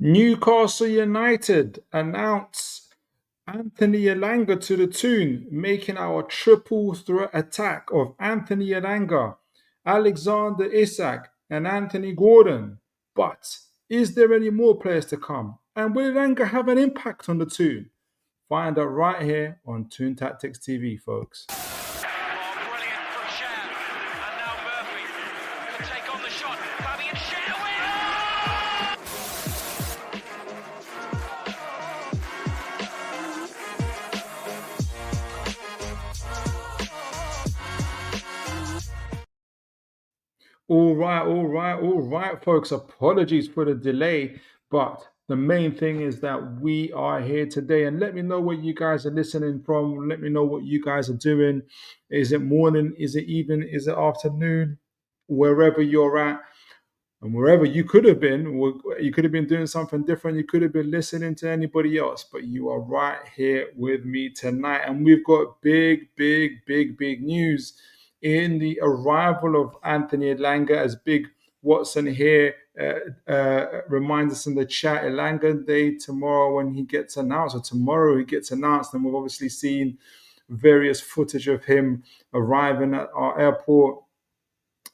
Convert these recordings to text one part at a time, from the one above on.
Newcastle United announce Anthony Elanga to the Toon, making our triple threat attack of Anthony Elanga, Alexander Isak, and Anthony Gordon. But is there any more players to come? And will Elanga have an impact on the Toon? Find out right here on Toon Tactics TV, folks. Brilliant from Sher. And now Murphy can take on the shot. Fabian Sher All right, folks. Apologies for the delay, but the main thing is that we are here today. And let me know where you guys are listening from. Let me know what you guys are doing. Is it morning? Is it evening? Is it afternoon? Wherever you're at. And wherever you could have been, you could have been doing something different. You could have been listening to anybody else, but you are right here with me tonight. And we've got big news in the arrival of Anthony Elanga, as Big Watson here reminds us in the chat. Elanga Day tomorrow when he gets announced, or tomorrow he gets announced. And we've obviously seen various footage of him arriving at our airport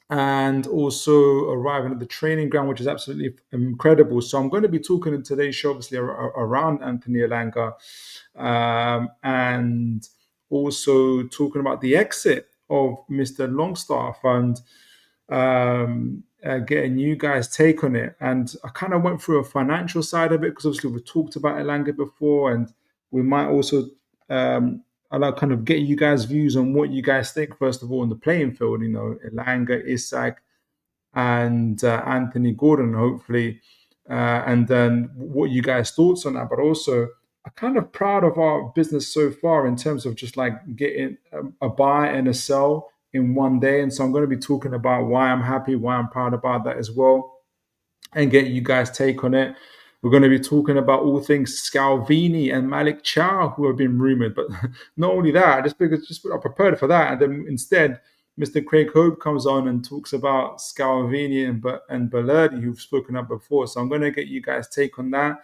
and also arriving at the training ground, which is absolutely incredible. So I'm going to be talking in today's show, obviously, around Anthony Elanga, and also talking about the exit of Mr. Longstaff and getting you guys' take on it. And I kind of went through a financial side of it because obviously we've talked about Elanga before, and we might also I'd like kind of get you guys' views on what you guys think, first of all, on the playing field, Elanga, Isak, and Anthony Gordon, hopefully, and then what you guys' thoughts on that. But also, I'm kind of proud of our business so far in terms of just like getting a buy and a sell in one day. And so I'm going to be talking about why I'm happy, why I'm proud about that as well, and get you guys' take on it. We're going to be talking about all things Scalvini and Malik Thiaw, who have been rumored. But not only that, just I prepared for that. And then instead, Mr. Craig Hope comes on and talks about Scalvini and Balerdi, who've spoken up before. So I'm going to get you guys' take on that.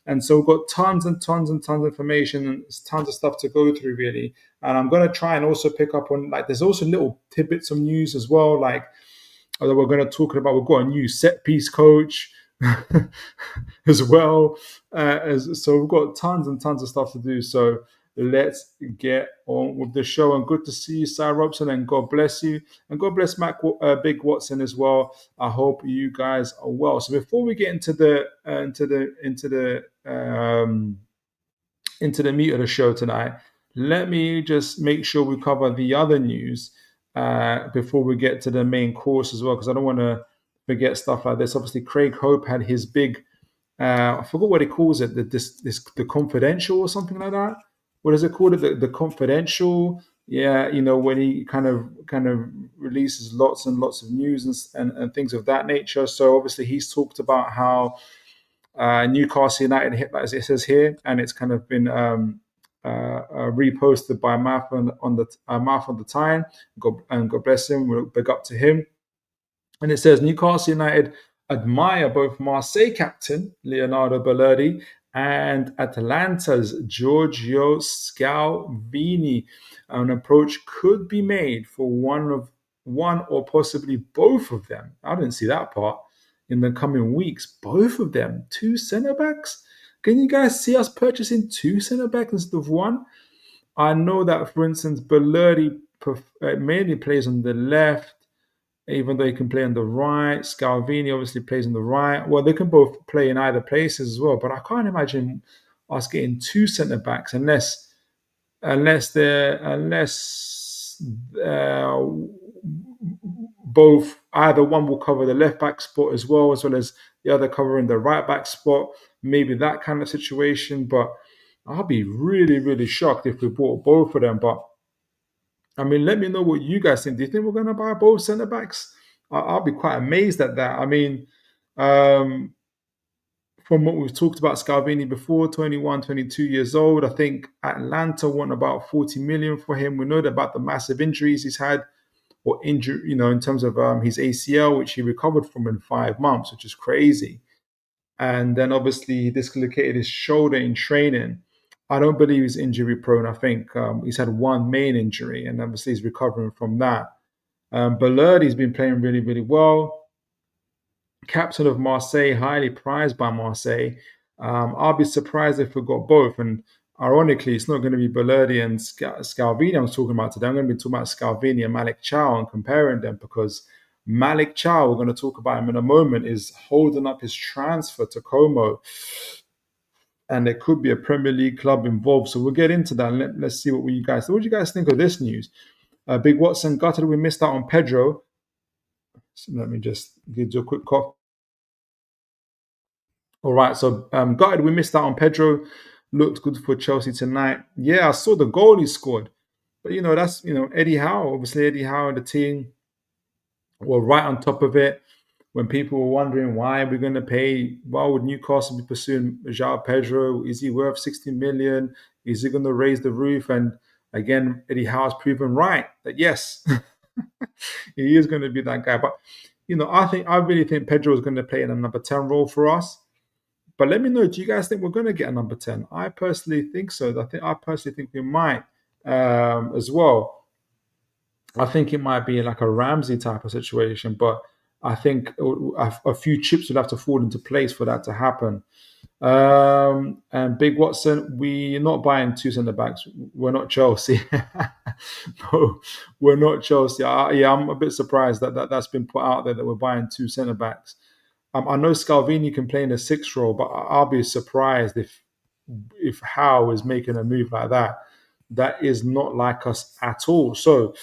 And so we've got tons and tons and tons of information and tons of stuff to go through, really. And I'm going to try and also pick up on, there's also little tidbits of news as well. Although we're going to talk about, we've got a new set piece coach as well. So we've got tons and tons of stuff to do. So let's get on with the show. And good to see you, Cy Robson, and God bless you. And God bless Big Watson as well. I hope you guys are well. So before we get into the meat of the show tonight, let me just make sure we cover the other news before we get to the main course as well, because I don't want to forget stuff like this. Obviously, Craig Hope had his big, I forgot what he calls it, the confidential or something like that. What is it called? The confidential. Yeah, when he kind of releases lots and lots of news and things of that nature. So obviously, he's talked about how Newcastle United hit, as it says here, and it's kind of been reposted by Mouth on the Time. God bless him. We'll big up to him. And it says Newcastle United admire both Marseille captain Leonardo Balerdi and Atalanta's Georgio Scalvini. An approach could be made for one or possibly both of them. I didn't see that part. In the coming weeks, both of them, 2 centre backs. Can you guys see us purchasing 2 centre backs instead of 1? I know that, for instance, Balerdi mainly plays on the left, even though he can play on the right. Scalvini obviously plays on the right. Well, they can both play in either places as well, but I can't imagine us getting 2 centre backs unless both, either one will cover the left back spot as well as the other covering the right back spot. Maybe that kind of situation, but I'll be really, really shocked if we bought both of them. But I mean, let me know what you guys think. Do you think we're going to buy both centre backs? I'll be quite amazed at that. I mean, from what we've talked about Scalvini before, 21, 22 years old. I think Atlanta want about 40 million for him. We know about the massive injuries he's had, or injury, in terms of his ACL, which he recovered from in 5 months, which is crazy. and then obviously he dislocated his shoulder in training. I don't believe he's injury prone. I think he's had one main injury, and obviously he's recovering from that. Balerdi's been playing really, really well. Captain of Marseille, highly prized by Marseille. I'll be surprised if we got both. And ironically, it's not going to be Balerdi and Scalvini I'm talking about today. I'm going to be talking about Scalvini and Malik Thiaw and comparing them, because Malik Thiaw, we're going to talk about him in a moment, is holding up his transfer to Como. And there could be a Premier League club involved. So we'll get into that. And let's see what do you guys think of this news? Big Watson gutted we missed out on Pedro. So let me just give you a quick cough. All right, so gutted we missed out on Pedro. Looked good for Chelsea tonight. Yeah, I saw the goal he scored. But, that's, Eddie Howe. Obviously, Eddie Howe and the team were right on top of it. When people were wondering why we're going to pay, why would Newcastle be pursuing João Pedro? Is he worth 60 million? Is he going to raise the roof? And again, Eddie Howe's proven right that yes, he is going to be that guy. But, I really think Pedro is going to play in a number 10 role for us. But let me know, do you guys think we're going to get a number 10? I personally think so. I personally think we might as well. I think it might be like a Ramsey type of situation, but I think a few chips would have to fall into place for that to happen. And Big Watson, we're not buying two centre-backs. We're not Chelsea. No, we're not Chelsea. I'm a bit surprised that's been put out there that we're buying two centre-backs. I know Scalvini can play in a 6 role, but I'll be surprised if Howe is making a move like that. That is not like us at all. So,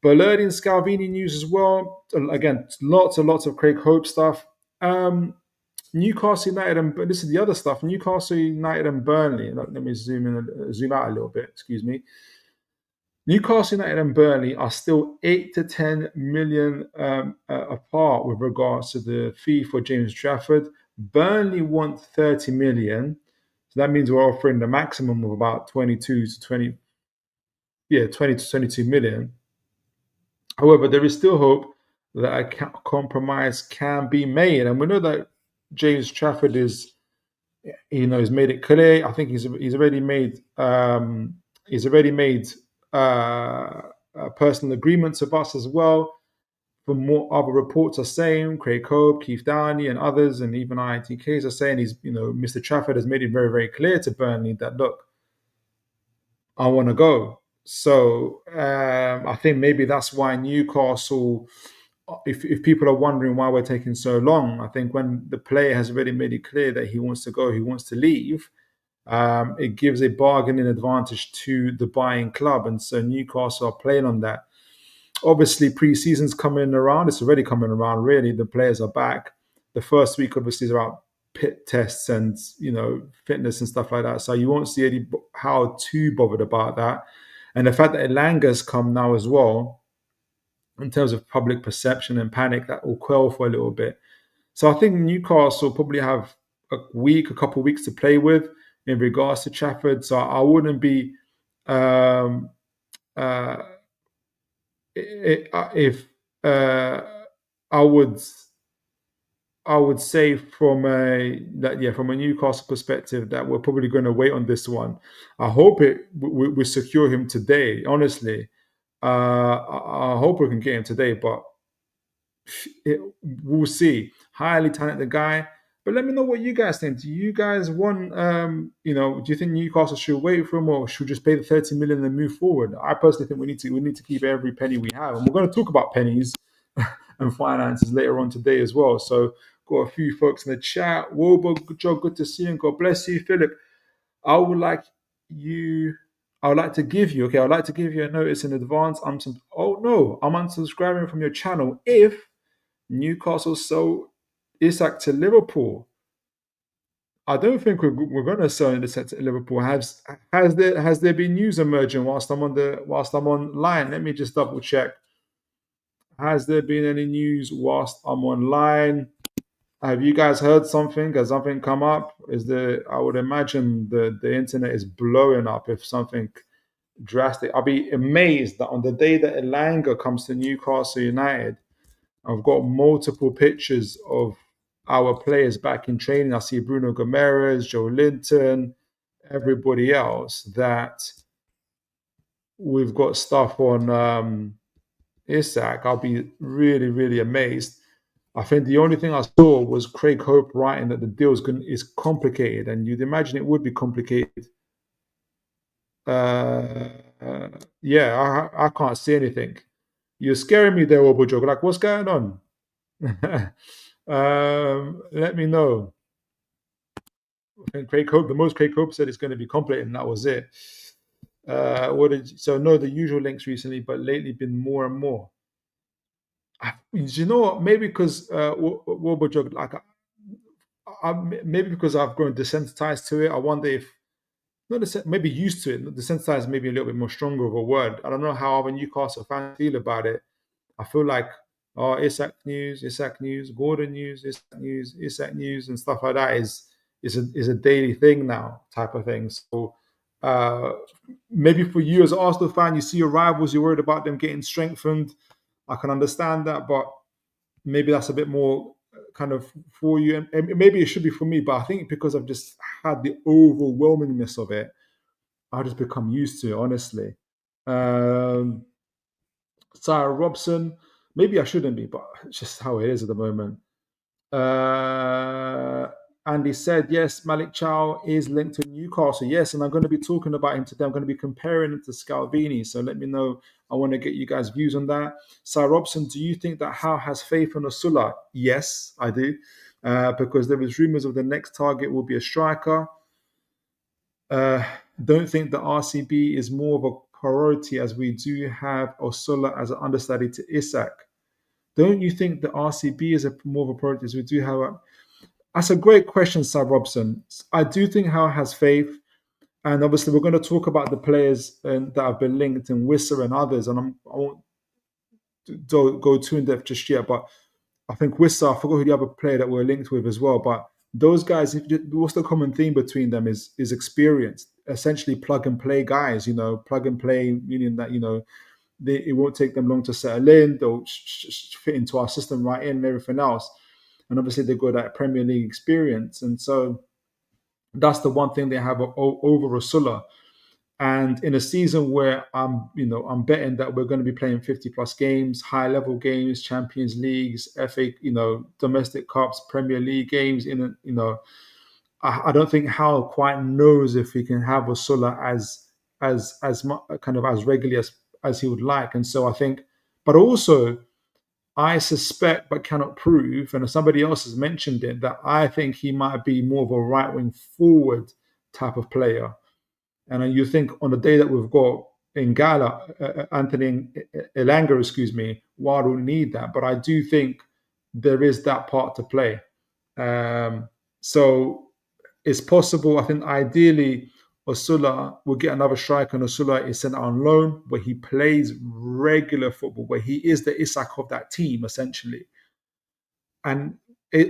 Balerdi and Scalvini news as well. Again, lots and lots of Craig Hope stuff. Newcastle United, but this is the other stuff. Newcastle United and Burnley. Let me zoom out a little bit. Excuse me. Newcastle United and Burnley are still 8 to 10 million apart with regards to the fee for James Trafford. Burnley want 30 million. So that means we're offering the maximum of about 20 to 22 million. However, there is still hope that a compromise can be made. And we know that James Trafford he's made it clear. I think he's already made personal agreements with us as well. From what other reports are saying, Craig Hope, Keith Downey, and others, and even ITKs are saying Mr. Trafford has made it very, very clear to Burnley that, look, I want to go. So I think maybe that's why Newcastle, if people are wondering why we're taking so long, I think when the player has already made it clear that he wants to go, he wants to leave, it gives a bargaining advantage to the buying club. And so Newcastle are playing on that. Obviously, pre-season's coming around. It's already coming around, really. The players are back. The first week, obviously, is about pit tests and, fitness and stuff like that. So you won't see Eddie Howe too bothered about that. And the fact that Elanga's come now as well, in terms of public perception and panic, that will quell for a little bit. So I think Newcastle probably have a couple of weeks to play with in regards to Trafford. So I wouldn't be I would say from a Newcastle perspective that we're probably going to wait on this one. I hope we secure him today. Honestly, I hope we can get him today, but we'll see. Highly talented guy. But let me know what you guys think. Do you guys want, do you think Newcastle should wait for him, or should just pay the 30 million and move forward? I personally think we need to keep every penny we have. And we're going to talk about pennies and finances later on today as well. So got a few folks in the chat. Wobo, good to see you, and God bless you. Philip, I would like to give you a notice in advance. I'm unsubscribing from your channel if Newcastle sold Isak to Liverpool. I don't think we're going to sell Isak to Liverpool. Has there been news emerging whilst I'm online? Let me just double check. Has there been any news whilst I'm online? Have you guys heard something? Has something come up? I would imagine the internet is blowing up if something drastic. I'll be amazed that on the day that Elanga comes to Newcastle United, I've got multiple pictures of our players back in training. I see Bruno Gomes, Joe Linton, everybody else, that we've got stuff on Isak. I'll be really, really amazed. I think the only thing I saw was Craig Hope writing that the deal is complicated, and you'd imagine it would be complicated. Yeah, I can't see anything. You're scaring me there, Obojo. Like, what's going on? Let me know. I think the most Craig Hope said it's going to be complicated, and that was it. So no, the usual links recently, but lately been more and more. You know what? Maybe because Wobo, like, maybe because I've grown desensitized to it. I wonder if maybe used to it. Desensitized, maybe a little bit more stronger of a word. I don't know how other Newcastle fans feel about it. I feel like, Isak news, Gordon news, Isak news, and stuff like that is a daily thing now, type of thing. So maybe for you as an Arsenal fan, you see your rivals, you're worried about them getting strengthened. I can understand that, but maybe that's a bit more kind of for you, and maybe it should be for me. But I think because I've just had the overwhelmingness of it, I've just become used to it, honestly. Sarah Robson, maybe I shouldn't be, but it's just how it is at the moment. Andy said, yes, Malik Thiaw is linked to Newcastle. Yes, and I'm going to be talking about him today. I'm going to be comparing him to Scalvini. So let me know. I want to get you guys' views on that. Sarah Robson, do you think that Howe has faith in Osula? Yes, I do. Because there was rumours of the next target will be a striker. Don't think the RCB is more of a priority as we do have Osula as an understudy to Isak. Don't you think the RCB is more of a priority as we do have That's a great question, Sir Robson. I do think Howe has faith. And obviously, we're going to talk about the players that have been linked and Wissa and others. And I won't go too in depth just yet. But I think Wissa, I forgot who the other player that we're linked with as well. But those guys, what's the common theme between them is experience. Essentially, plug and play guys. Plug and play, meaning that it won't take them long to settle in. They'll fit into our system right in and everything else. And obviously, they've got that Premier League experience. And so that's the one thing they have over Rosula. And in a season where I'm betting that we're going to be playing 50+ games, high-level games, Champions Leagues, FA, domestic cups, Premier League games. I don't think Howe quite knows if he can have Rosula as kind of as regularly as he would like. And so I think, but also I suspect but cannot prove, and somebody else has mentioned it, that I think he might be more of a right-wing forward type of player. And you think on the day that we've got Anthony Elanga, why do we need that? But I do think there is that part to play. So it's possible. I think ideally Osula will get another striker, and Osula is sent out on loan where he plays regular football, where he is the Isak of that team, essentially. And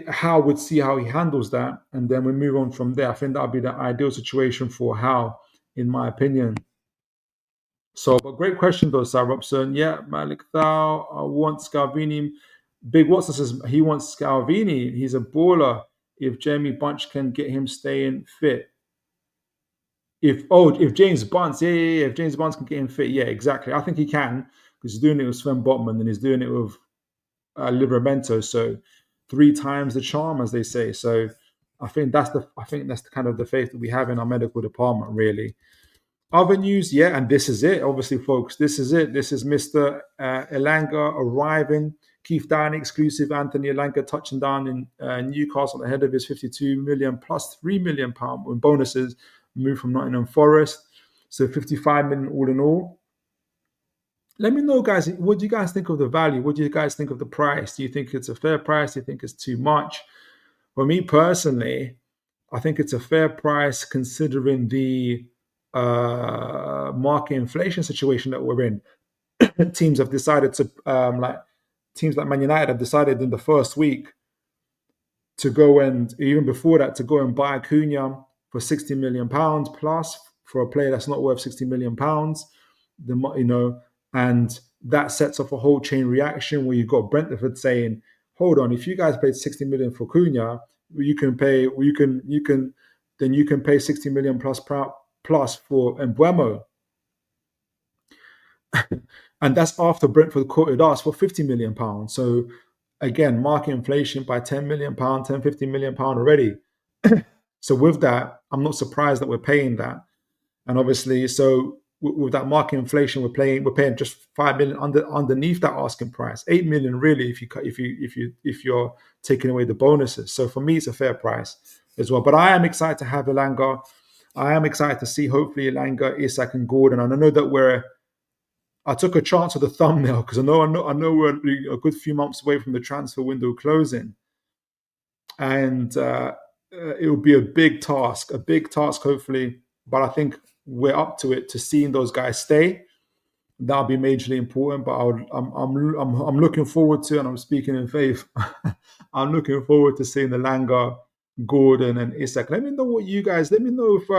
Howe would see how he handles that, and then we move on from there. I think that would be the ideal situation for Howe, in my opinion. So, but great question though, Sir Robson. Yeah, Malik Thiaw, I want Scalvini. Big Watson says he wants Scalvini. He's a baller. If Jamie Bunch can get him staying fit. If James Bunce, if James Bunce can get him fit, yeah, exactly. I think he can, because he's doing it with Sven Botman and he's doing it with Livramento. So 3 times the charm, as they say. So I think that's the kind of the faith that we have in our medical department, really. Other news, yeah, and this is it, obviously, folks. This is it. This is Mr. Elanga arriving. Keith Downey exclusive. Anthony Elanga touching down in Newcastle ahead of his 52 million plus £3 million in bonuses. Moved from Nottingham Forest. So 55 million all in all. Let me know, guys, what do you guys think of the value? What do you guys think of the price? Do you think it's a fair price? Do you think it's too much? For me personally, I think it's a fair price considering the market inflation situation that we're in. Teams have decided to, teams like Man United have decided in the first week to go, and even before that, to go and buy Acuna for £60 million plus for a player that's not worth £60 million. And that sets off a whole chain reaction where you've got Brentford saying, hold on, if you guys paid 60 million for Cunha, you can pay pay 60 million plus for Mbuemo. And that's after Brentford quoted us for 50 million pounds. So again, market inflation by 10 million pound, 10, 15 million pound already. So with that, I'm not surprised that we're paying that. And obviously, so with that market inflation, we're paying just 5 million underneath that asking price, 8 million really if you're taking away the bonuses. So for me, it's a fair price as well. But I am excited to have Elanga. I am excited to see hopefully Elanga, Isak, and Gordon. And I know that I took a chance with the thumbnail because I know we're a good few months away from the transfer window closing, and it will be a big task hopefully. But I think we're up to it to seeing those guys stay. That'll be majorly important. But I'm looking forward to, and I'm speaking in faith. I'm looking forward to seeing the Elanga, Gordon, and Isak. Let me know what you guys. Let me know if.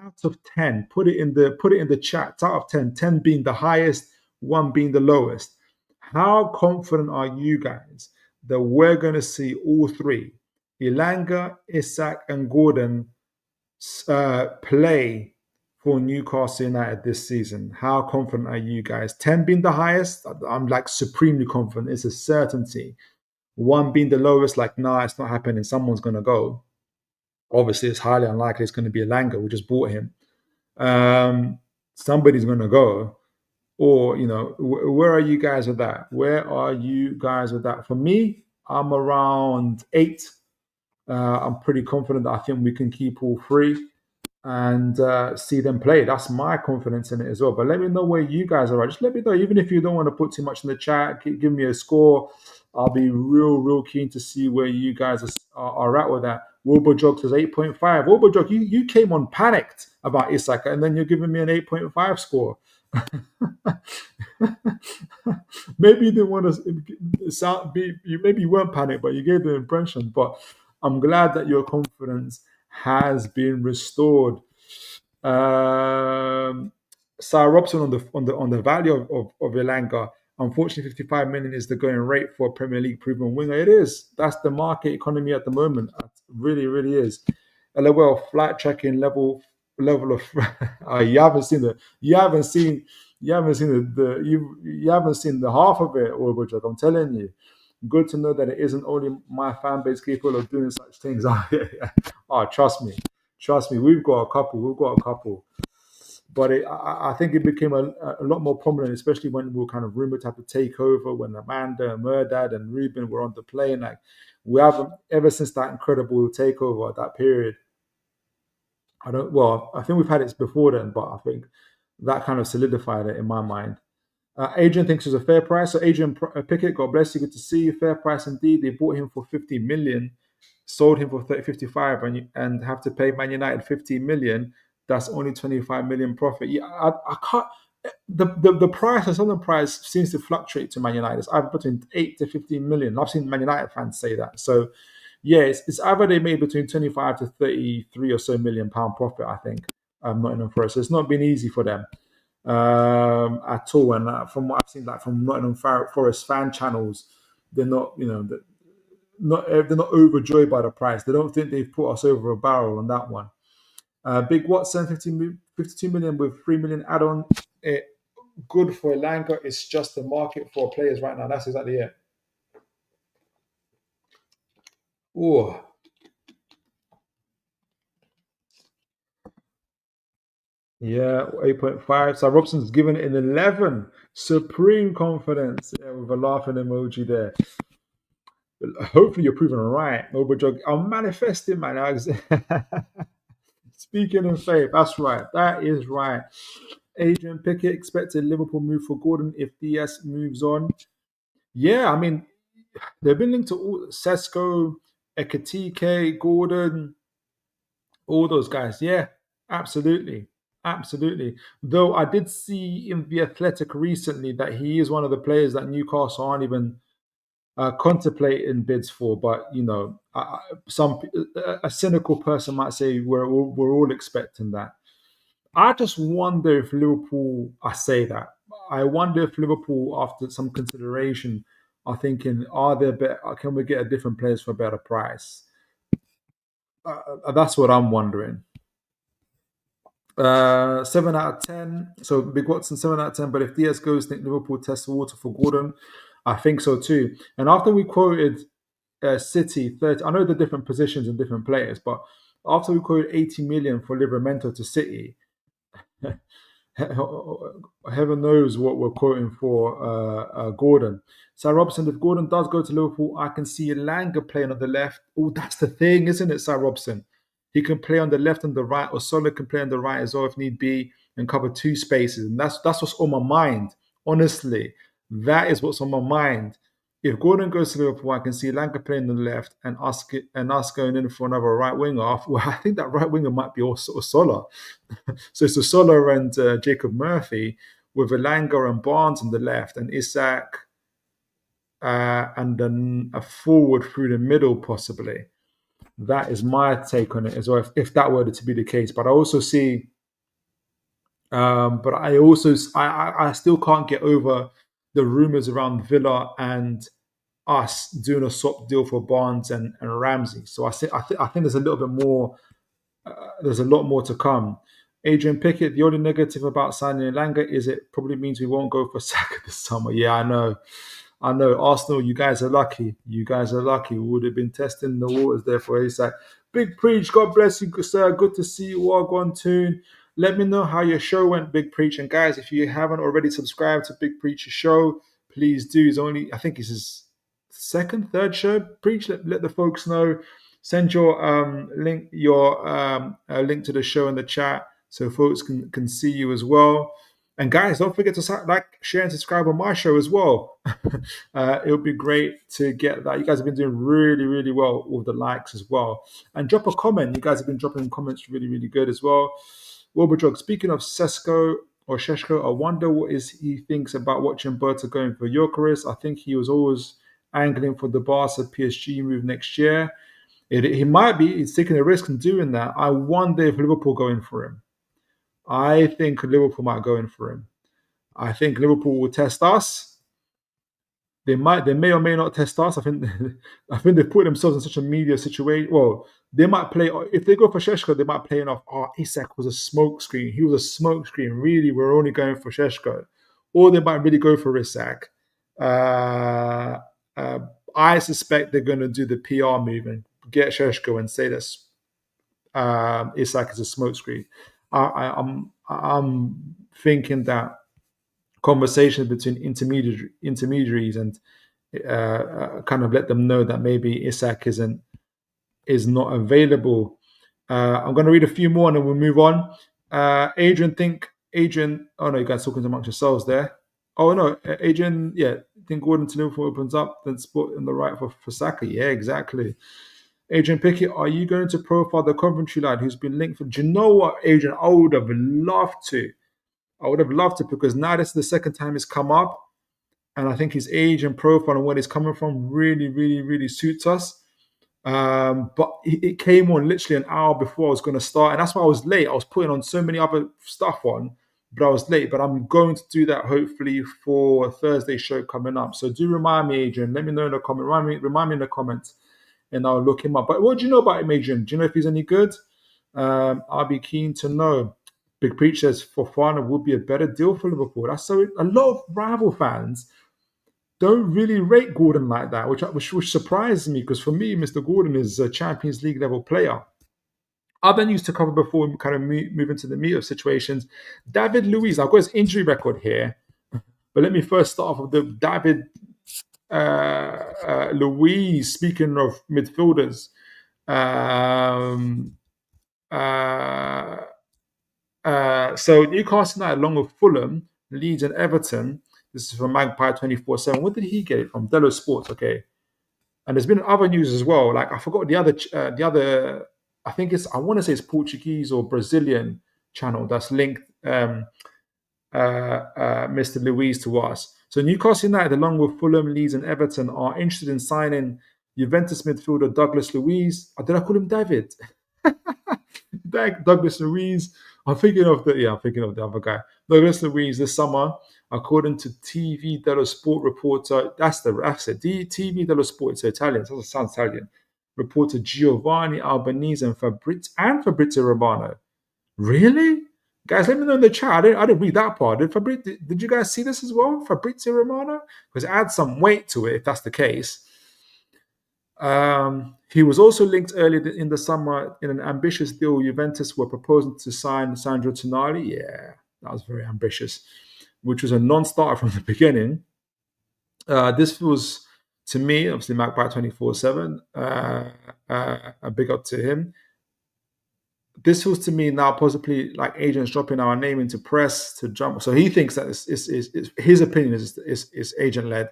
Out of 10, put it in the chat. Out of 10, 10 being the highest, 1 being the lowest. How confident are you guys that we're going to see all three, Elanga, Isak, and Gordon, play for Newcastle United this season? How confident are you guys? 10 being the highest, I'm like supremely confident. It's a certainty. 1 being the lowest, like, nah, it's not happening. Someone's going to go. Obviously, it's highly unlikely it's going to be Elanga. We just bought him. Somebody's going to go. Or, where are you guys with that? Where are you guys with that? For me, I'm around 8. I'm pretty confident that I think we can keep all 3 and see them play. That's my confidence in it as well. But let me know where you guys are at. Just let me know, even if you don't want to put too much in the chat, give me a score. I'll be real keen to see where you guys are at with that. Wilbur says 8.5. Wilbur, you came on panicked about Isak, and then you're giving me an 8.5 score. Maybe you didn't want to maybe you weren't panicked, but you gave the impression. But I'm glad that your confidence has been restored. Sarah Robson on the value of Elanga. Unfortunately, 55 million is the going rate for a Premier League proven winger. It is. That's the market economy at the moment. It really is. LOL, flight checking level of you haven't seen the half of it, Orbojok. I'm telling you. Good to know that it isn't only my fan base capable of doing such things. Oh, trust me. We've got a couple. But I think it became a lot more prominent, especially when we were kind of rumored to have to take over, when Amanda, Murdad, and Ruben were on the plane. Like, we haven't, ever since that incredible takeover at that period. I think we've had it before then, but I think that kind of solidified it in my mind. Adrian thinks it was a fair price. So Adrian Pickett, God bless you, good to see you. Fair price indeed. They bought him for 50 million, sold him for 55, and have to pay Man United 15 million. That's only 25 million profit. Yeah, I can't. The price, the selling price, seems to fluctuate to Man United. It's either between 8 to 15 million. I've seen Man United fans say that. So yeah, it's either they made between 25 to 33 or so million pound profit, I think. Nottingham Forest. So it's not been easy for them at all. And from what I've seen, like from Nottingham Forest fan channels, they're not, they're not overjoyed by the price. They don't think they've put us over a barrel on that one. Big Watson, 52 million with 3 million add-on. Good for Elanga. It's just the market for players right now. That's exactly it. Oh. Yeah, 8.5. So Robson's given it an 11. Supreme confidence. Yeah, with a laughing emoji there. Hopefully you're proven right. I'm manifesting, man. Speaking in faith. That's right. That is right. Adrian Pickett expected Liverpool move for Gordon if DS moves on. Yeah, I mean, they've been linked to all Sesko, Ekatike, Gordon, all those guys. Yeah, absolutely. Though I did see in The Athletic recently that he is one of the players that Newcastle aren't even contemplating bids for. But a cynical person might say we're all expecting that. I just wonder if Liverpool. I say that. I wonder if Liverpool, after some consideration, are thinking, are there better? Can we get a different players for a better price? That's what I'm wondering. 7 out of 10. So Big Watson, 7 out of 10. But if Diaz goes, think Liverpool test the water for Gordon. I think so too. And after we quoted City 30, I know the different positions and different players, but after we quoted 80 million for Livramento to City, heaven knows what we're quoting for Gordon. So Robson, if Gordon does go to Liverpool, I can see Elanga playing on the left. Oh, that's the thing, isn't it, Sir Robson? He can play on the left and the right, or Sola can play on the right as well if need be, and cover two spaces. And that's what's on my mind. Honestly, that is what's on my mind. If Gordon goes to Liverpool, I can see Elanga playing on the left and us going in for another right winger. Well, I think that right winger might be also Sola. So it's Sola and Jacob Murphy with Elanga and Barnes on the left and Isak and then a forward through the middle possibly. That is my take on it as well, if that were to be the case. But I also see, I still can't get over the rumours around Villa and us doing a swap deal for Barnes and Ramsey. So I think there's a little bit more. There's a lot more to come. Adrian Pickett, the only negative about signing Elanga is it probably means we won't go for Saka this summer. Yeah, I know. Arsenal, you guys are lucky. We would have been testing the waters there for Isak. Big Preach, God bless you, sir. Good to see you. Wagwan Toon. Let me know how your show went, Big Preach. And guys, if you haven't already subscribed to Big Preach's show, please do. I think it's his third show. Preach, let the folks know. Send your link to the show in the chat so folks can see you as well. And guys, don't forget to like, share, and subscribe on my show as well. It would be great to get that. You guys have been doing really, really well with the likes as well. And drop a comment. You guys have been dropping comments really, really good as well. Wilbur, speaking of Šeško, I wonder what he thinks about watching Berta going for Gyökeres. I think he was always angling for the Barca PSG move next year. He might be. He's taking a risk in doing that. I wonder if Liverpool go in for him. I think Liverpool might go in for him. I think Liverpool will test us. They may or may not test us. I think they put themselves in such a media situation. Well, they might play, if they go for Šeško, they might play enough. Isak was a smokescreen. He was a smokescreen. Really, we're only going for Šeško. Or they might really go for Isak. I suspect they're going to do the PR move and get Šeško and say that Isak is a smokescreen. I'm thinking that conversations between intermediaries and kind of let them know that maybe Isak is not available. I'm going to read a few more and then we'll move on. Adrian, oh no, you guys talking amongst yourselves there. Oh no, Adrian, think Gordon to Liverpool opens up, then spot in the right for Saka. Yeah, exactly. Adrian Pickett, are you going to profile the Coventry lad who's been linked for? Do you know what, Adrian? I would have loved to. Because now this is the second time it's come up. And I think his age and profile and where he's coming from really, really, really suits us. But it came on literally an hour before I was going to start. And that's why I was late. I was putting on so many other stuff on, but I was late. But I'm going to do that hopefully for Thursday's show coming up. So do remind me, Adrian. Let me know in the comment. Remind me in the comments. And I'll look him up. But what do you know about him, Adrian? Do you know if he's any good? I'll be keen to know. Big Preach says Fofana would be a better deal for Liverpool. That's so. A lot of rival fans don't really rate Gordon like that, which surprises me because for me, Mr. Gordon is a Champions League level player. Other news to cover before we kind of move into the meat of situations. David Luiz, I've got his injury record here, but let me first start off with the David Luiz. Speaking of midfielders, so Newcastle United, along with Fulham, Leeds, and Everton. This is from Magpie 24/7. Where did he get it from? Delo Sports. Okay, and there's been other news as well. Like I forgot the other. I think I want to say it's Portuguese or Brazilian channel that's linked Mr. Luiz to us. So Newcastle United, along with Fulham, Leeds, and Everton, are interested in signing Juventus midfielder Douglas Luiz. Or did I call him David? Douglas Luiz I'm thinking of the other guy. Douglas Luiz this summer, according to TV dello Sport reporter, that's it. TV dello Sport, it's Italian, so it sounds Italian. Reporter Giovanni Albanese and Fabrizio Romano. Really? Guys, let me know in the chat. I didn't read that part. Did you guys see this as well? Fabrizio Romano? Because it adds some weight to it if that's the case. He was also linked earlier in the summer in an ambitious deal. Juventus were proposing to sign Sandro Tonali. Yeah, that was very ambitious, which was a non-starter from the beginning. This was, to me, obviously, Magpie 24/7. A big up to him. This feels to me now possibly like agents dropping our name into press to jump. So he thinks that his opinion is agent led,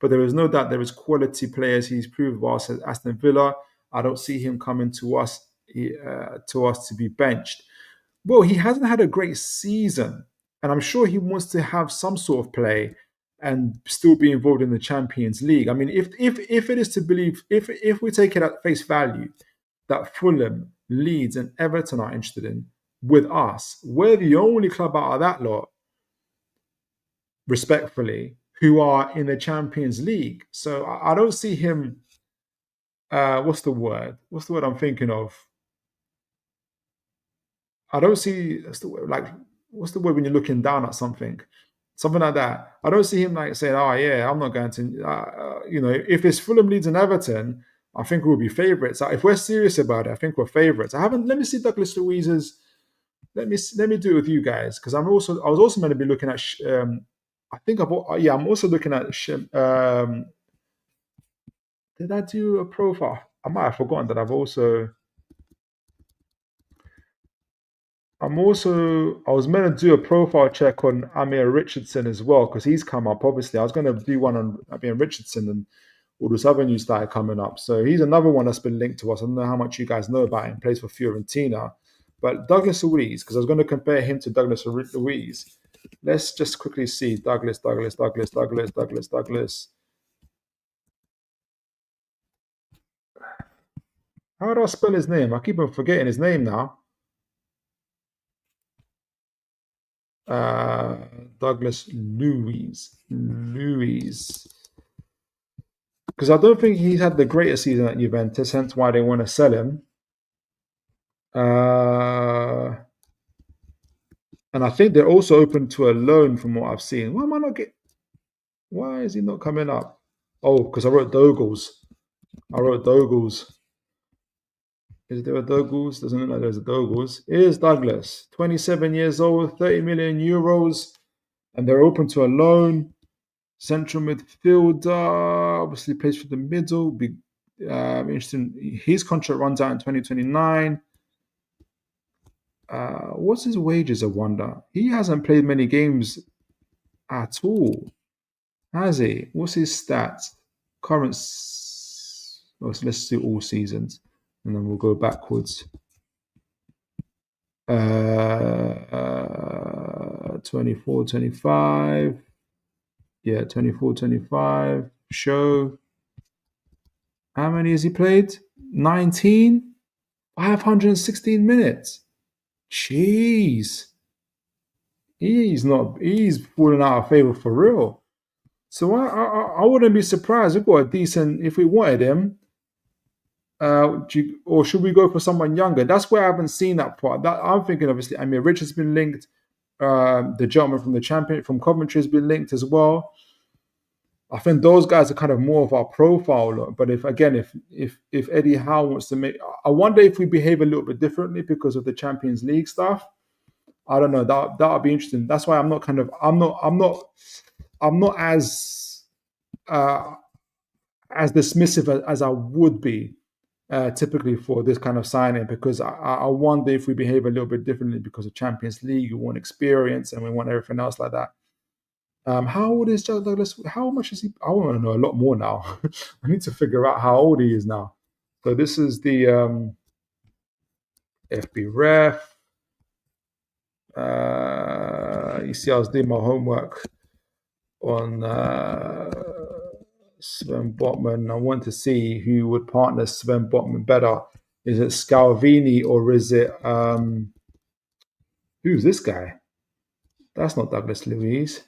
but there is no doubt there is quality players. He's proved whilst at Aston Villa. I don't see him coming to us to be benched. Well, he hasn't had a great season, and I'm sure he wants to have some sort of play and still be involved in the Champions League. I mean, if it is to believe, if we take it at face value that Fulham, Leeds, and Everton are interested in with us, we're the only club out of that lot, respectfully, who are in the Champions League. So I don't see him. What's the word? What's the word I'm thinking of? I don't see what's the word when you're looking down at something like that. I don't see him like saying, "Oh yeah, I'm not going to." If it's Fulham, Leeds, and Everton, I think we'll be favourites. If we're serious about it, I think we're favourites. Let me see Douglas Luiz's. Let me do it with you guys because I was also meant to be looking at. I'm also looking at. Did I do a profile? I might have forgotten that I was meant to do a profile check on Amir Richardson as well because he's come up. Obviously, I was going to do one on Amir Richardson and all this other news started coming up. So he's another one that's been linked to us. I don't know how much you guys know about him. Plays for Fiorentina. But Douglas Luiz, because I was going to compare him to Douglas Luiz. Let's just quickly see Douglas. How do I spell his name? I keep on forgetting his name now. Douglas Luiz. Because I don't think he's had the greatest season at Juventus, hence why they want to sell him. And I think they're also open to a loan from what I've seen. Why is he not coming up? Oh, because I wrote Dogles. Is there a Dogles? Doesn't look like there's a Dogles. Here's Douglas, 27 years old, 30 million euros, and they're open to a loan. Central midfielder, obviously plays for the middle. Big, interesting. His contract runs out in 2029. What's his wages? I wonder. He hasn't played many games at all, has he? What's his stats? Let's do all seasons, and then we'll go backwards. 24, 25. Yeah, 24, 25. Show. How many has he played? 19? 516 minutes. Jeez. He's falling out of favor for real. So I wouldn't be surprised. We've got a decent, if we wanted him, or should we go for someone younger? That's where I haven't seen that part. That I'm thinking, obviously, Amir Richards has been linked. The gentleman from Coventry has been linked as well. I think those guys are kind of more of our profile look. But if Eddie Howe wants to make, I wonder if we behave a little bit differently because of the Champions League stuff. I don't know. That would be interesting. That's why I'm not as dismissive as I would be typically for this kind of signing, because I wonder if we behave a little bit differently because of Champions League. We want experience and we want everything else like that. How old is Jack Douglas? How much is he? I want to know a lot more now. I need to figure out how old he is now. So this is the FB ref. You see, I was doing my homework on Sven Botman. I want to see who would partner Sven Botman better. Is it Scalvini or is it Who's this guy? That's not Douglas Luiz.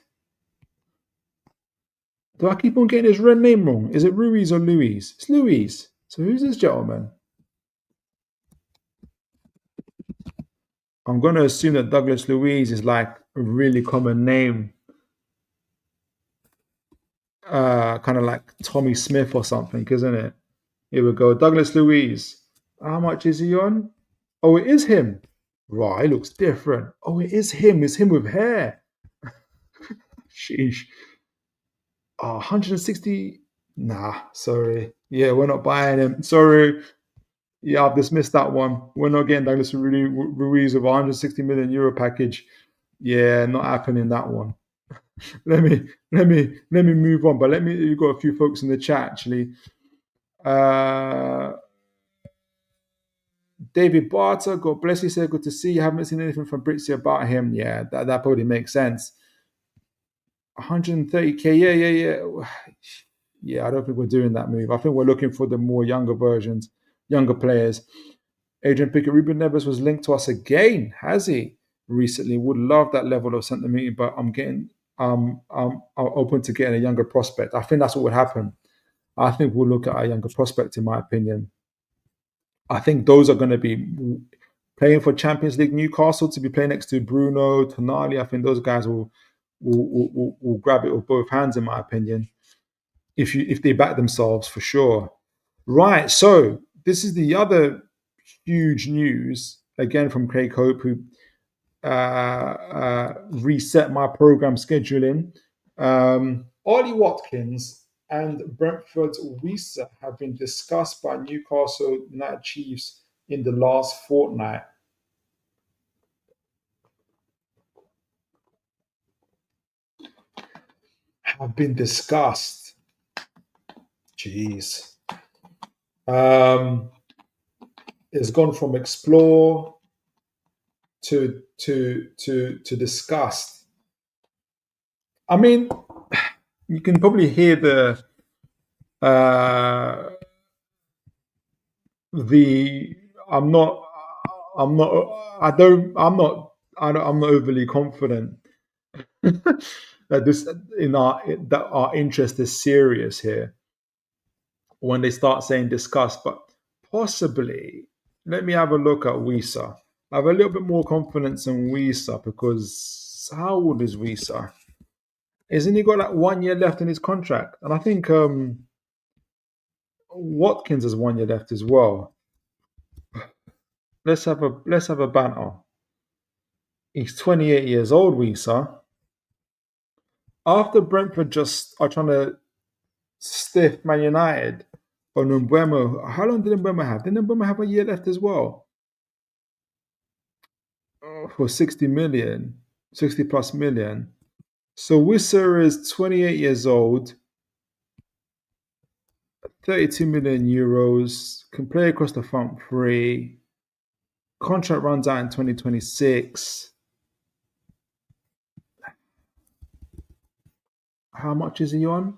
Do I keep on getting his red name wrong? Is it Ruiz or Luiz? It's Luiz. So who's this gentleman? I'm going to assume that Douglas Luiz is like a really common name. Kind of like Tommy Smith or something, isn't it? Here we go. Douglas Luiz. How much is he on? Oh, it is him. Right, he looks different. Oh, it is him. It's him with hair. Sheesh. 160. Nah, sorry. Yeah, we're not buying him. Sorry. Yeah, I've dismissed that one. We're not getting Douglas Ruiz of 160 million euro package. Yeah, not happening that one. let me move on. But you've got a few folks in the chat actually. David Barter, God bless you, said good to see you. Haven't seen anything from Britzy about him. Yeah, that probably makes sense. 130k, yeah. I don't think we're doing that move. I think we're looking for the more younger versions, younger players. Adrian Pickett, Ruben Neves was linked to us again, has he? Recently, would love that level of centimeter, but I'm open to getting a younger prospect. I think that's what would happen. I think we'll look at a younger prospect, in my opinion. I think those are going to be playing for Champions League Newcastle, to be playing next to Bruno, Tonali. I think those guys will grab it with both hands, in my opinion, if they back themselves, for sure. Right, so this is the other huge news, again from Craig Hope, who reset my program scheduling. Ollie Watkins and Brentford's Wissa have been discussed by Newcastle United Chiefs in the last fortnight. Have been discussed. Jeez. It's gone from explore to discussed. I mean, you can probably hear I'm not overly confident that our interest is serious here when they start saying discuss, but possibly let me have a look at Wissa. I have a little bit more confidence in Wissa, because how old is Wissa? Isn't he got like 1 year left in his contract? And I think Watkins has 1 year left as well. Let's have a banter. He's 28 years old, Wissa. After Brentford just are trying to stiff Man United on Mbeumo, how long did Mbeumo have? Didn't Mbeumo have a year left as well? For 60 plus million. So Wissa is 28 years old, 32 million euros, can play across the front three. Contract runs out in 2026. How much is he on?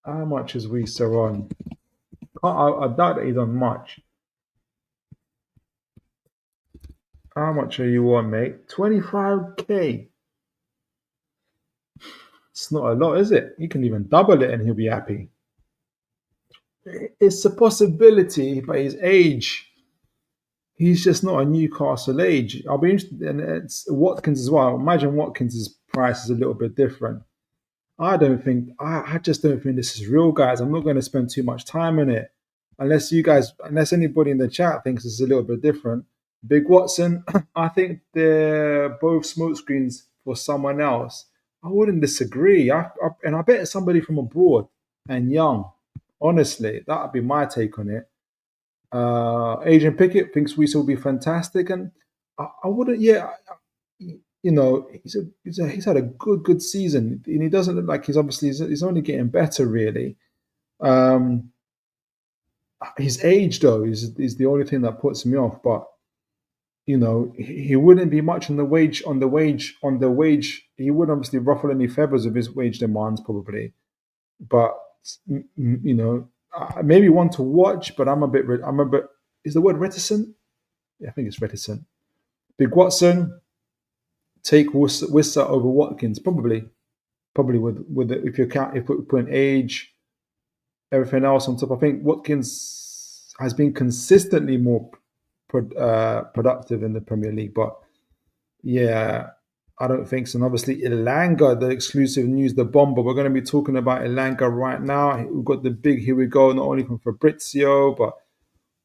How much is Wissa on? I doubt that he's on much. How much are you on, mate? 25k. It's not a lot, is it? You can even double it and he'll be happy. It's a possibility, but his age, he's just not a Newcastle age. I'll be interested, and it's Watkins as well. Imagine Watkins' price is a little bit different. I just don't think this is real, guys. I'm not going to spend too much time on it. Unless anybody in the chat thinks it's a little bit different. Big Watson, I think they're both smokescreens for someone else. I wouldn't disagree. And I bet it's somebody from abroad and young. Honestly, that would be my take on it. Adrian Pickett thinks Wissa will be fantastic, and I wouldn't. Yeah, he's had a good season, and he doesn't look like he's only getting better, really. His age, though, is the only thing that puts me off. But he wouldn't be much on the wage. He wouldn't obviously ruffle any feathers of his wage demands, probably. But maybe one to watch. But I'm a bit. Is the word reticent? Yeah, I think it's reticent. Big Watson, take Wissa over Watkins, probably with if you count if we put an age, everything else on top. I think Watkins has been consistently more productive in the Premier League, but yeah, I don't think so. And obviously, Elanga, the exclusive news, the bomber. We're going to be talking about Elanga right now. We've got the big here we go, not only from Fabrizio, but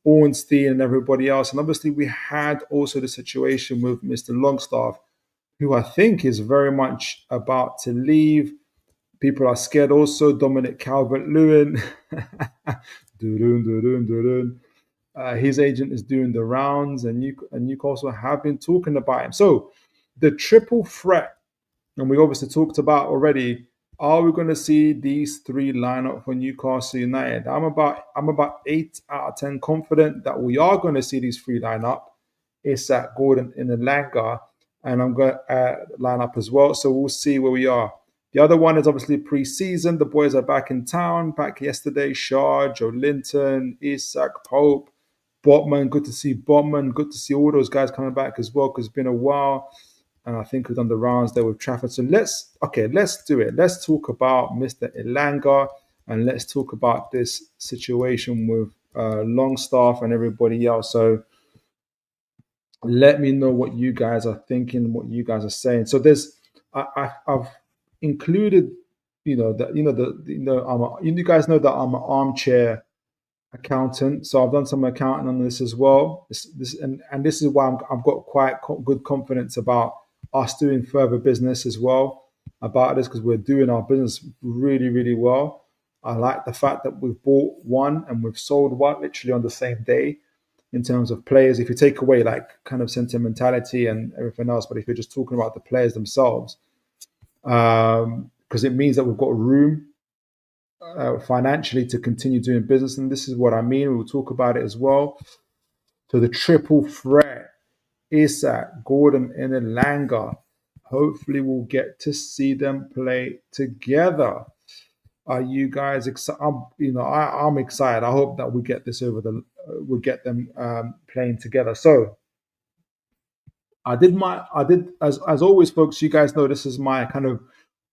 Ornstein and everybody else. And obviously, we had also the situation with Mr. Longstaff, who I think is very much about to leave. People are scared also. Dominic Calvert-Lewin. His agent is doing the rounds, and Newcastle have been talking about him. So the triple threat, and we obviously talked about already, are we going to see these three line up for Newcastle United? I'm about 8 out of 10 confident that we are going to see these three line up. Isak, Gordon, and Elanga, and I'm going to line up as well. So we'll see where we are. The other one is obviously pre-season. The boys are back in town, back yesterday. Shaw, Joe Linton, Isak, Pope, Botman. Good to see Botman. Good to see all those guys coming back as well, because it's been a while. And I think we've done the rounds there with Trafford. So let's do it. Let's talk about Mr. Elanga, and let's talk about this situation with Longstaff and everybody else. So let me know what you guys are thinking, what you guys are saying. So I've included, you guys know that I'm an armchair accountant, so I've done some accounting on this as well. This is why I've got quite good confidence about us doing further business as well about this, because we're doing our business really, really well. I like the fact that we've bought one and we've sold one literally on the same day in terms of players. If you take away like kind of sentimentality and everything else, but if you're just talking about the players themselves, because it means that we've got room financially to continue doing business. And this is what I mean. We'll talk about it as well. So the triple threat, Isak, Gordon, and Elanga. Hopefully we'll get to see them play together. Are you guys excited? I'm excited. I hope that we get this we'll get them playing together. So I did as always, folks. You guys know this is my kind of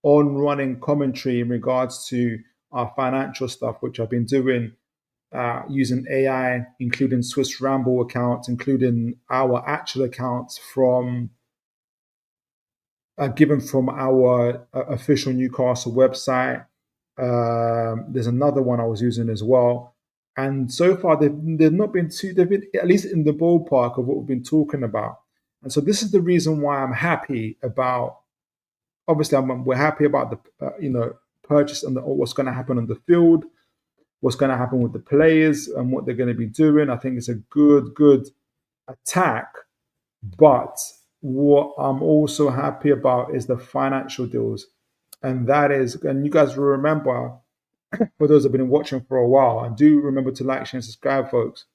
on-running commentary in regards to our financial stuff, which I've been doing using AI, including Swiss Ramble accounts, including our actual accounts from given from our official Newcastle website. There's another one I was using as well, and so far they've not been too. They've been at least in the ballpark of what we've been talking about. And so this is the reason why I'm happy about. Obviously, we're happy about the purchase and what's going to happen on the field, what's going to happen with the players, and what they're going to be doing. I think it's a good attack. But what I'm also happy about is the financial deals, and that is, and you guys will remember, for those who've been watching for a while, and do remember to like, share, and subscribe, folks.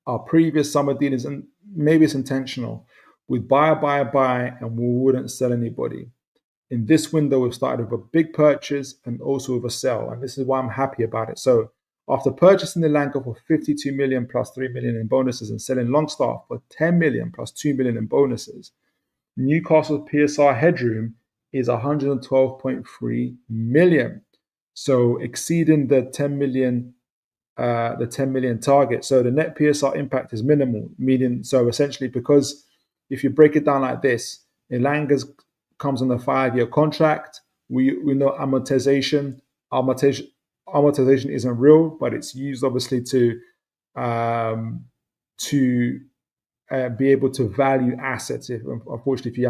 Our previous summer dealings, and maybe it's intentional, we'd buy, and we wouldn't sell anybody. In this window, we've started with a big purchase and also with a sell, and this is why I'm happy about it. So after purchasing Elanga for 52 million plus 3 million in bonuses and selling Longstaff for 10 million plus 2 million in bonuses, Newcastle's PSR headroom is 112.3 million. So exceeding the 10 million target. So the net PSR impact is minimal, meaning, so essentially, because if you break it down like this, Elanga's comes on a 5-year contract. We know amortization isn't real, but it's used obviously to be able to value assets. Unfortunately, if you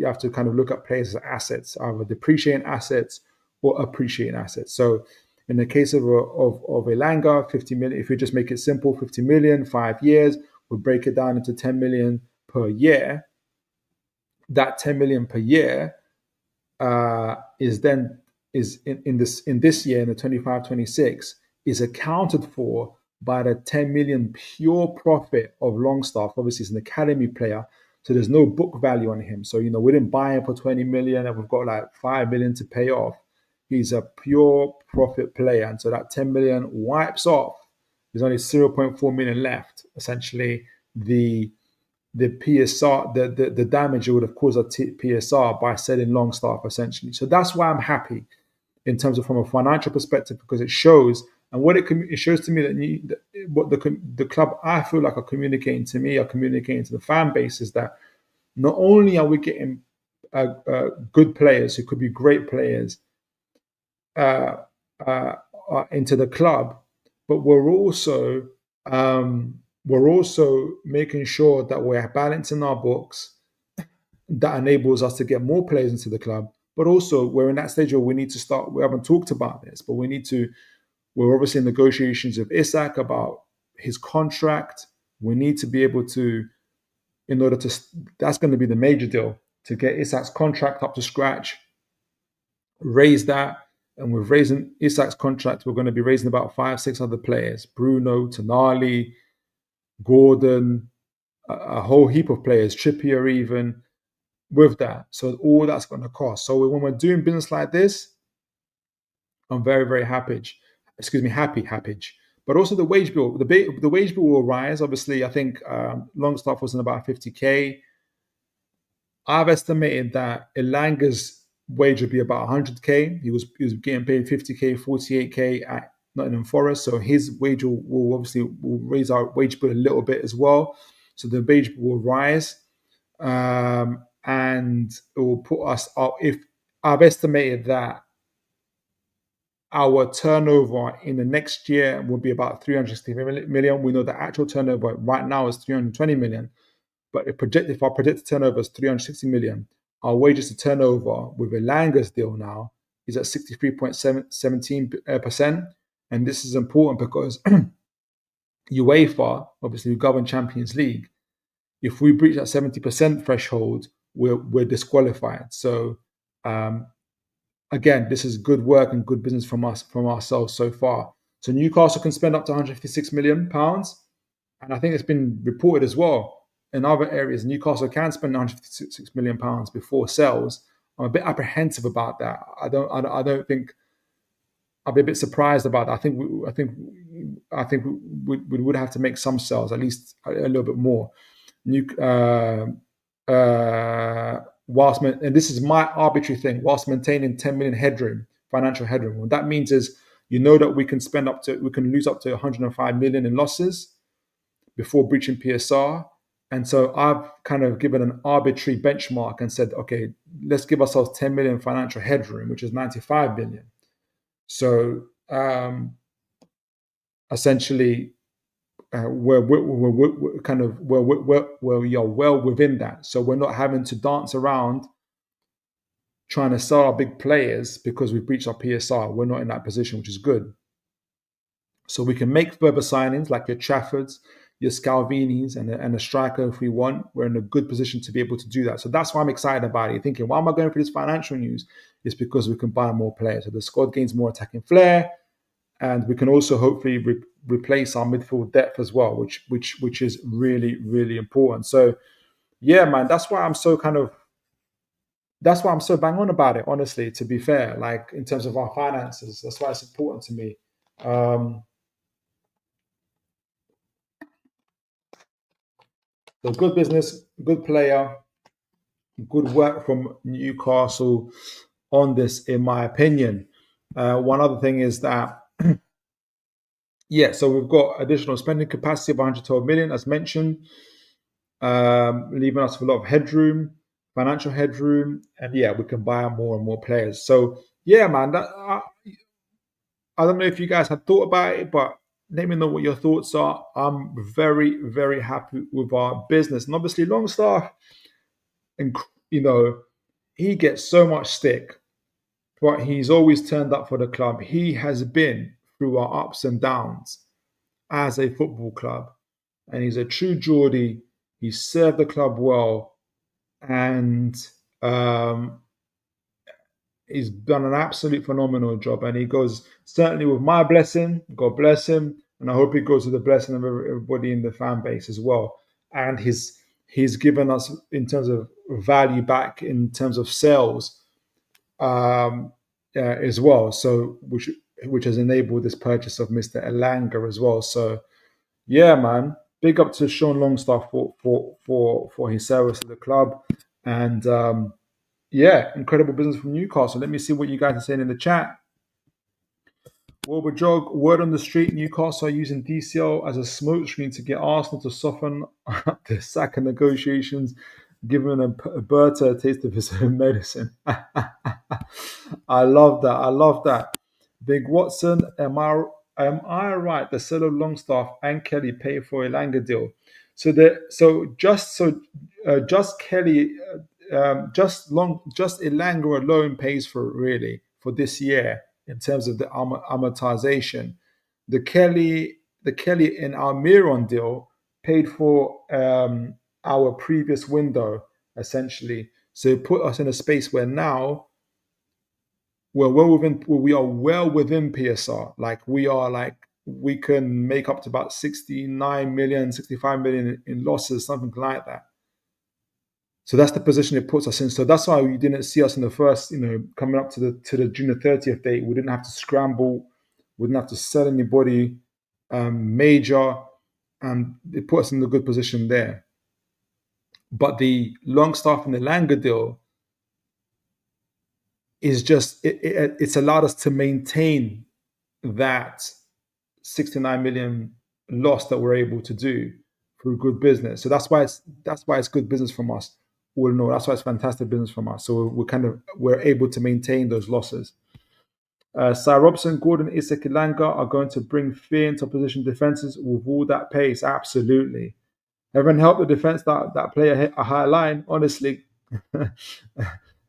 have to kind of look at players as assets, either depreciating assets or appreciating assets. So in the case of Elanga, 50 million, if we just make it simple, 50 million, 5 years, we'll break it down into 10 million per year. That 10 million per year is in this year, in the 25-26, is accounted for by the 10 million pure profit of Longstaff. Obviously, he's an academy player, so there's no book value on him. So, we didn't buy him for 20 million and we've got like 5 million to pay off. He's a pure profit player. And so that 10 million wipes off. There's only 0.4 million left. Essentially, the the PSR, the damage it would have caused at PSR by selling Longstaff essentially. So that's why I'm happy in terms of from a financial perspective, because it shows, and what it shows to me that what the club I feel like are communicating to me, are communicating to the fan base, is that not only are we getting good players who could be great players uh, uh, into the club, but we're also making sure that we're balancing our books. That enables us to get more players into the club, but also we're in that stage where we need to start. We haven't talked about this, but we're obviously in negotiations with Isak about his contract. We need to be able to, in order to, that's going to be the major deal, to get Isak's contract up to scratch, raise that. And we're raising Isak's contract. We're going to be raising about 5-6 other players: Bruno, Tonali, Gordon, a whole heap of players, Trippier even, with that. So all that's going to cost. So when we're doing business like this, I'm very, very happy. Happy. But also the wage bill. The wage bill will rise. Obviously, I think Longstaff was in about 50k. I've estimated that Elanga's wage would be about 100k. He was getting paid 50k, 48k at Nottingham Forest. So his wage will obviously will raise our wage bill a little bit as well. So the wage bill will rise. And it will put us out. If I've estimated that our turnover in the next year will be about 360 million. We know the actual turnover right now is 320 million, but if our projected turnover is 360 million, our wages to turnover with Elanga's deal now is at 63.17%. And this is important because UEFA, obviously, we govern Champions League. If we breach that 70% threshold, we're disqualified. So again, this is good work and good business from ourselves so far. So Newcastle can spend up to £156 million, and I think it's been reported as well in other areas. Newcastle can spend £156 million before sales. I'm a bit apprehensive about that. I don't think. I'd be a bit surprised about that. I think we would have to make some sales, at least a little bit more. And this is my arbitrary thing, whilst maintaining 10 million financial headroom. What that means is, that we can lose up to 105 million in losses before breaching PSR. And so I've kind of given an arbitrary benchmark and said, okay, let's give ourselves 10 million financial headroom, which is 95 million. So essentially, we're well within that. So we're not having to dance around trying to sell our big players because we've breached our PSR. We're not in that position, which is good. So we can make further signings like your Traffords, your Scalvinis, and a striker if we want. We're in a good position to be able to do that. So that's why I'm excited about it. You're thinking, why am I going for this financial news? It's because we can buy more players. So the squad gains more attacking flair, and we can also hopefully replace our midfield depth as well, which is really, really important. So yeah, man, that's why I'm so bang on about it, honestly, to be fair, like in terms of our finances. That's why it's important to me. So good business, good player, good work from Newcastle on this, in my opinion. One other thing is that, so we've got additional spending capacity of 112 million, as mentioned, leaving us with a lot of headroom, financial headroom, and we can buy more and more players. So yeah, man, I don't know if you guys have thought about it, but let me know what your thoughts are. I'm very, very happy with our business, and obviously Longstaff, and he gets so much stick, but he's always turned up for the club. He has been through our ups and downs as a football club, and he's a true Geordie. He served the club well, and he's done an absolute phenomenal job. And he goes, certainly with my blessing, God bless him, and I hope he goes with the blessing of everybody in the fan base as well. And he's given us, in terms of value back, in terms of sales, as well. So which has enabled this purchase of Mr. Elanga as well. So yeah, man. big up to Sean Longstaff for his service to the club, and yeah, incredible business from Newcastle. Let me see what you guys are saying in the chat. Wilbur Jog, word on the street, Newcastle are using DCL as a smokescreen to get Arsenal to soften up their Saka negotiations, giving Berta a taste of his own medicine. I love that. I love that. Big Watson, am I right? The sale of Longstaff and Kelly pay for Elanga deal. Just Kelly, just Elanga alone pays for it really for this year in terms of the amortization. The Kelly and Almiron deal paid for our previous window essentially. So it put us in a space where now we are well within PSR. We can make up to about 69 million, 65 million in losses, something like that. So that's the position it puts us in. So that's why you didn't see us in the first, coming up to the June the 30th date. We didn't have to scramble. We didn't have to sell anybody major, and it put us in a good position there. But the Longstaff and the Elanga deal is just it's allowed us to maintain that 69 million loss that we're able to do through good business. So that's why it's good business from us. Well, no, that's why it's fantastic business from us. So we're able to maintain those losses. Cy Robson, Gordon, Isak, Elanga are going to bring fear into opposition defenses with all that pace. Absolutely. Heaven help the defense that play a high line. Honestly,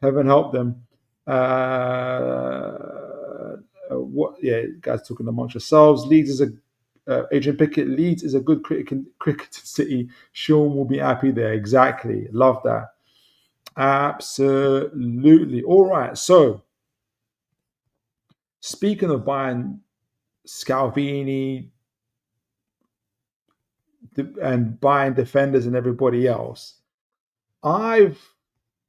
heaven help them. Guys talking amongst yourselves. Leeds is Adrian Pickett. Leeds is a good cricket city. Sean will be happy there. Exactly. Love that. Absolutely. All right. So, speaking of buying Scalvini and buying defenders and everybody else, I've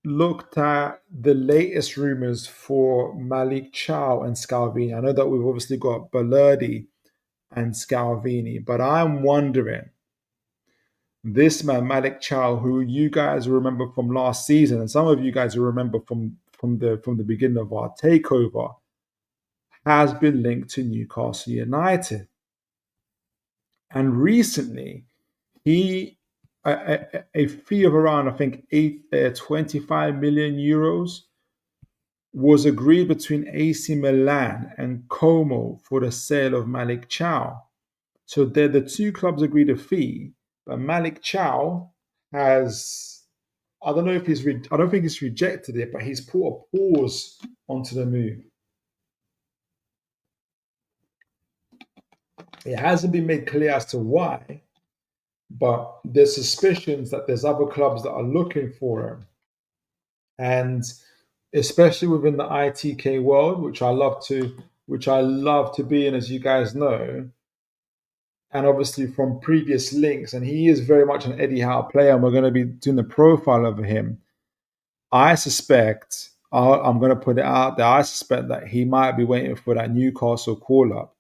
looked at the latest rumors for Malik Thiaw and Scalvini. I know that we've obviously got Balerdi and Scalvini, but I'm wondering, this man Malik Thiaw, who you guys remember from last season, and some of you guys will remember from the beginning of our takeover, has been linked to Newcastle United, and recently he a fee of around, I think, 25 million euros was agreed between AC Milan and Como for the sale of Malik Thiaw. So the two clubs agreed a fee, but Malik Thiaw has, I don't think he's rejected it, but he's put a pause onto the move. It hasn't been made clear as to why, but there's suspicions that there's other clubs that are looking for him. And especially within the ITK world, which I love to be in, as you guys know, and obviously from previous links, and he is very much an Eddie Howe player, and we're going to be doing the profile of him. I suspect, I'm going to put it out there, I suspect that he might be waiting for that Newcastle call-up.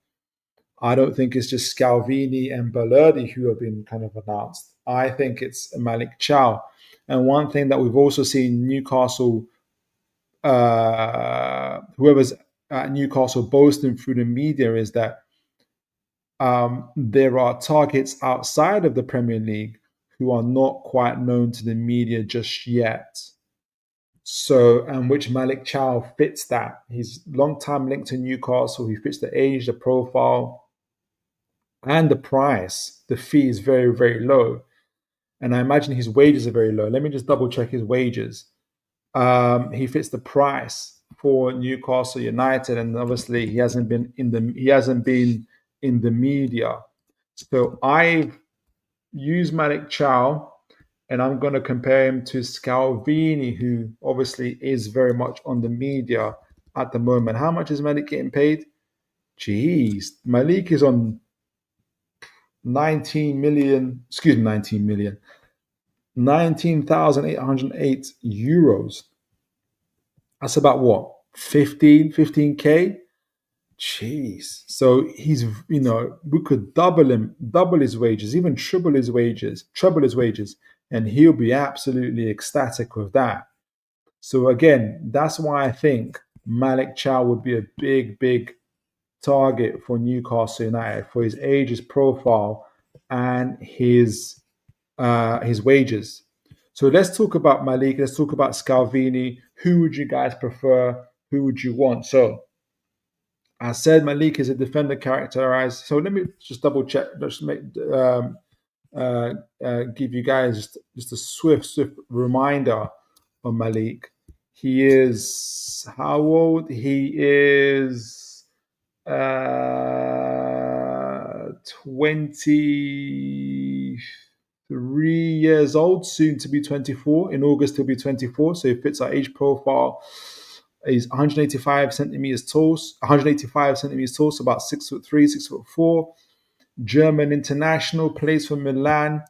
I don't think it's just Scalvini and Balerdi who have been kind of announced. I think it's Malik Thiaw. And one thing that we've also seen Newcastle, whoever's at Newcastle boasting through the media, is that there are targets outside of the Premier League who are not quite known to the media just yet. So, and which Malik Thiaw fits that. He's long time linked to Newcastle. He fits the age, the profile, and the price. The fee is very, very low. And I imagine his wages are very low. Let me just double check his wages. He fits the price for Newcastle United, and obviously he hasn't been in the media. So I've used Malik Thiaw, and I'm going to compare him to Scalvini, who obviously is very much on the media at the moment. How much is Malik getting paid? Jeez, Malik is on 19,808 euros. That's about what? 15K? Jeez. So he's, we could double his wages, even treble his wages, and he'll be absolutely ecstatic with that. So again, that's why I think Malik Thiaw would be a big, big target for Newcastle United for his age, his profile, and his wages. So let's talk about Malik. Let's talk about Scalvini. Who would you guys prefer? Who would you want? So I said Malik is a defender characterized. So let me just double check. Let's make give you guys just a swift reminder on Malik. He is how old? He is 23 years old, soon to be 24. In August, he'll be 24. So he fits our age profile. He's 185 centimeters tall, so about 6'3", 6'4". German international, plays for Milan.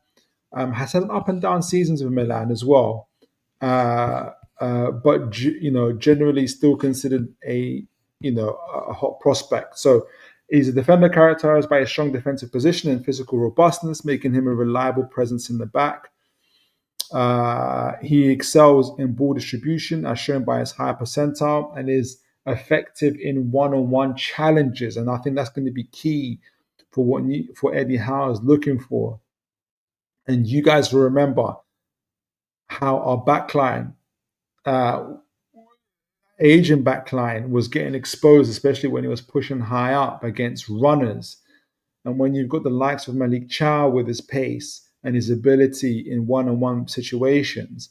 Has had up and down seasons with Milan as well. But generally still considered a hot prospect. So he's a defender characterized by a strong defensive position and physical robustness, making him a reliable presence in the back. He excels in ball distribution, as shown by his high percentile, and is effective in one-on-one challenges. And I think that's going to be key for Eddie Howe is looking for. And you guys will remember how our backline, Asian backline, was getting exposed, especially when he was pushing high up against runners. And when you've got the likes of Malik Thiaw with his pace and his ability in one-on-one situations,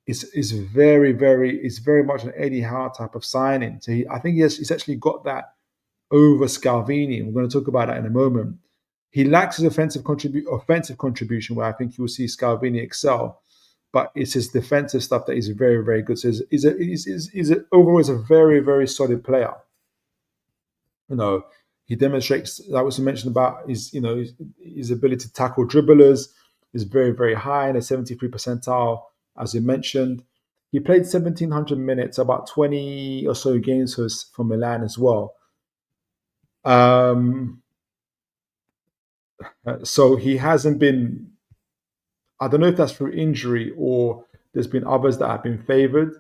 it's very, very much an Eddie Howe type of signing. So I think he's actually got that over Scalvini. We're going to talk about that in a moment. He lacks his offensive contribution, where I think you will see Scalvini excel, but it's his defensive stuff that is very, very good. So he's overall is a very, very solid player. He demonstrates, that was mentioned about his ability to tackle dribblers is very, very high in a 73 percentile, as you mentioned. He played 1,700 minutes, about 20 or so games for Milan as well. So he hasn't been, I don't know if that's through injury or there's been others that have been favoured.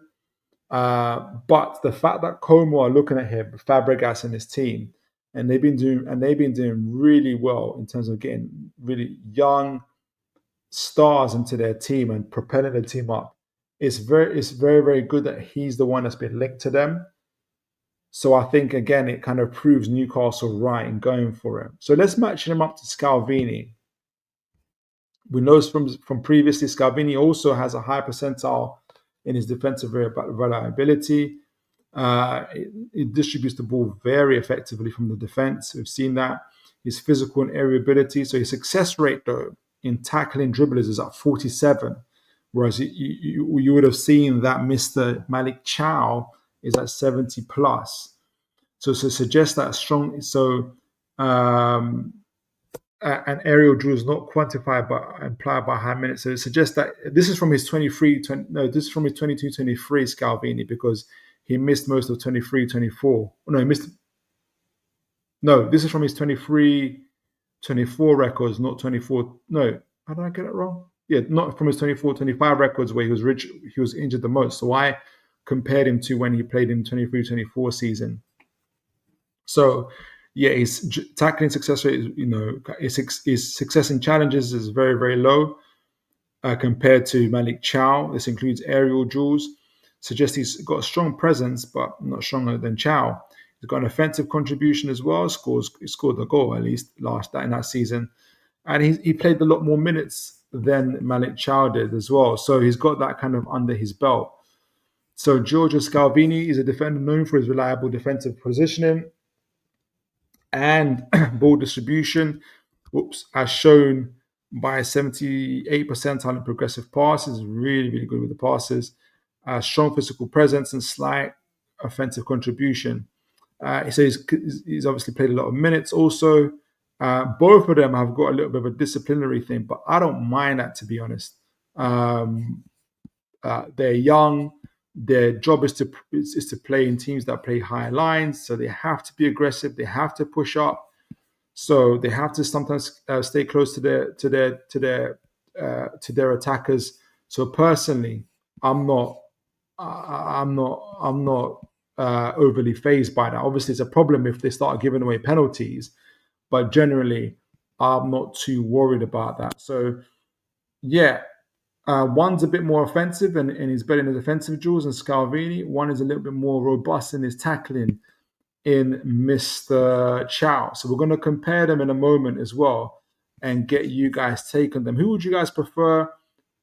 But the fact that Como are looking at him, Fabregas and his team, and they've been doing really well in terms of getting really young stars into their team and propelling the team up. It's very, very good that he's the one that's been linked to them. So I think, again, it kind of proves Newcastle right in going for him. So let's match him up to Scalvini. We know from previously, Scalvini also has a high percentile in his defensive reliability. It distributes the ball very effectively from the defense. We've seen that. His physical and aerial ability. So his success rate, though, in tackling dribblers is at 47, whereas you would have seen that Mr. Malik Thiaw is at 70 plus. So suggests that strong. So an aerial drill is not quantified but implied by high minutes. So it suggests that this is from his 22-23 Scalvini, because he missed most of 23-24. This is from his 23-24 records, not 24. No, how did I get it wrong? Yeah, not from his 24-25 records where he was injured the most. So I compared him to when he played in 23-24 season. So yeah, his tackling success rate is, his success in challenges is very, very low compared to Malik Thiaw. This includes aerial duels. Suggests he's got a strong presence, but not stronger than Thiaw. He's got an offensive contribution as well. He scored a goal at least in that season, and he played a lot more minutes than Malik Thiaw did as well. So he's got that kind of under his belt. So Georgio Scalvini is a defender known for his reliable defensive positioning and ball distribution, as shown by 78 percentile in progressive passes. Really, really good with the passes. Strong physical presence and slight offensive contribution. So he's obviously played a lot of minutes also. Both of them have got a little bit of a disciplinary thing, but I don't mind that, to be honest. They're young. their job is to play in teams that play high lines, so they have to be aggressive. They have to push up. So they have to sometimes stay close to their attackers. So personally, I'm not overly phased by that. Obviously, it's a problem if they start giving away penalties, but generally, I'm not too worried about that. So yeah, one's a bit more offensive and he's better in the defensive duels than Scalvini. One is a little bit more robust in his tackling in Mr. Chow. So we're going to compare them in a moment as well and get you guys take on them. Who would you guys prefer?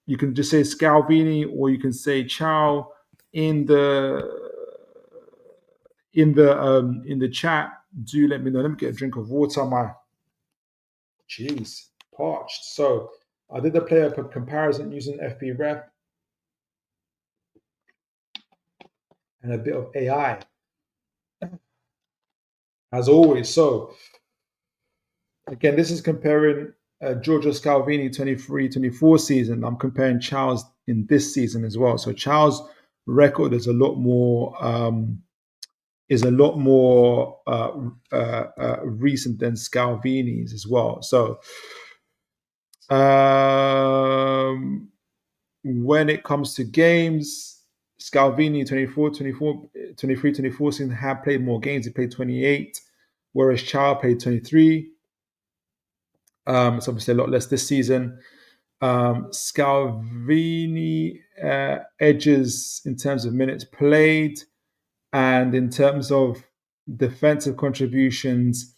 You can just say Scalvini or you can say Chow in the chat. Do let me know. Let me get a drink of water. My jeez, parched. So I did the player comparison using FB Ref and a bit of AI, as always. So again, this is comparing Giorgio Scalvini 23-24 season. I'm comparing Chow's in this season as well. So Chow's record is a lot more recent than Scalvini's as well. So when it comes to games, Scalvini 23-24 season had played more games. He played 28, whereas Chow played 23. It's obviously a lot less this season. Scalvini edges in terms of minutes played, and in terms of defensive contributions,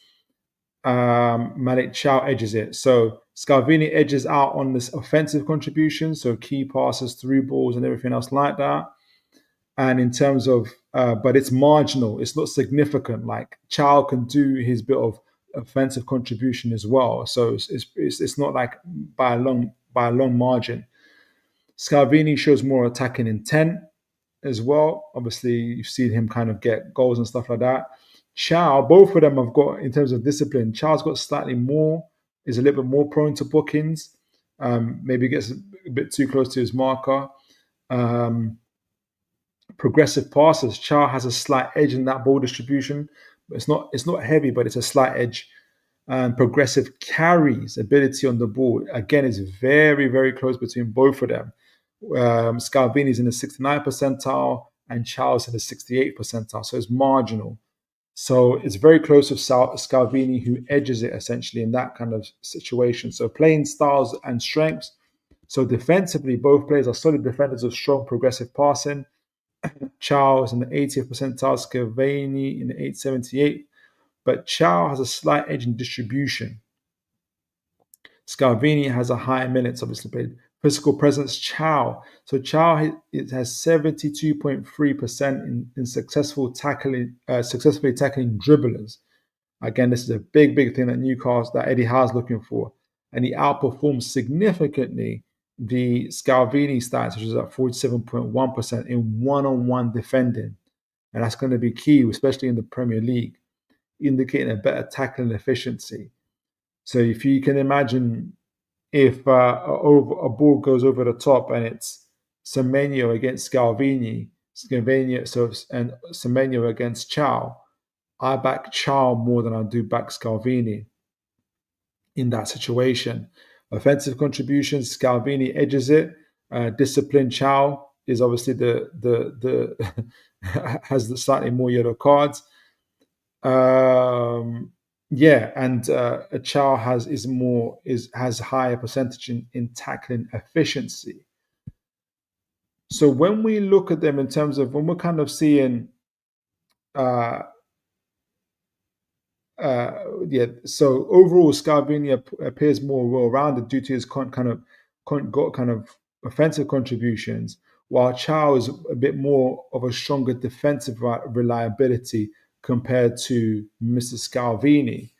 Malik Thiaw edges it. So Scalvini edges out on this offensive contribution, so key passes, through balls, and everything else like that. And in terms of, but it's marginal. It's not significant. Like Thiaw can do his bit of offensive contribution as well. So it's not like by a long margin. Scalvini shows more attacking intent as well. Obviously, you've seen him kind of get goals and stuff like that. Thiaw, both of them have got, in terms of discipline, Thiaw's got slightly more, is a little bit more prone to bookings. Maybe gets a bit too close to his marker. Progressive passes, Thiaw has a slight edge in that ball distribution. It's not heavy, but it's a slight edge. And progressive carries, ability on the ball, again, is very, very close between both of them. Scalvini's in the 69th percentile and Thiaw's in the 68th percentile, so it's marginal. So it's very close with Scalvini, who edges it essentially in that kind of situation. So playing styles and strengths. So defensively, both players are solid defenders with strong progressive passing. Thiaw is in the 80th percentile, Scalvini in the 878th. But Thiaw has a slight edge in distribution. Scalvini has a higher minutes, obviously played. Physical presence, Thiaw. So Thiaw has 72.3% in successfully tackling dribblers. Again, this is a big thing that Newcastle, that Eddie Howe's looking for. And he outperforms significantly the Scalvini stats, which is at 47.1% in one-on-one defending. And that's going to be key, especially in the Premier League, indicating a better tackling efficiency. So if you can imagine, if a ball goes over the top and it's Semenyo against Scalvini, and Semenyo against Thiaw, I back Thiaw more than I do back Scalvini in that situation. Offensive contributions, Scalvini edges it. Discipline, Thiaw is obviously the has the slightly more yellow cards. Thiaw has higher percentage in tackling efficiency. So when we look at them in terms of, when we're kind of seeing, so overall Scalvini appears more well-rounded due to his kind of offensive contributions, while Thiaw is a bit more of a stronger defensive reliability compared to Mr. Scalvini.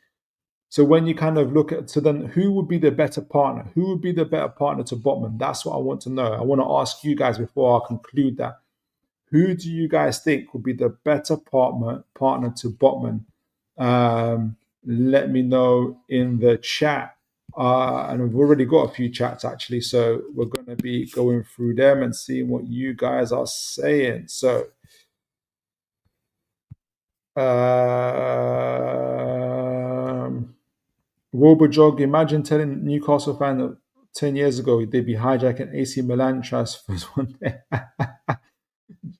So when you kind of look at, so then who would be the better partner? Who would be the better partner to Botman? That's what I want to know. I want to ask you guys before I conclude that. Who do you guys think would be the better partner to Botman? Let me know in the chat. And we've already got a few chats actually, so we're going to be going through them and seeing what you guys are saying. So, Robojog, imagine telling Newcastle fan that 10 years ago they'd be hijacking AC Milan transfers one day.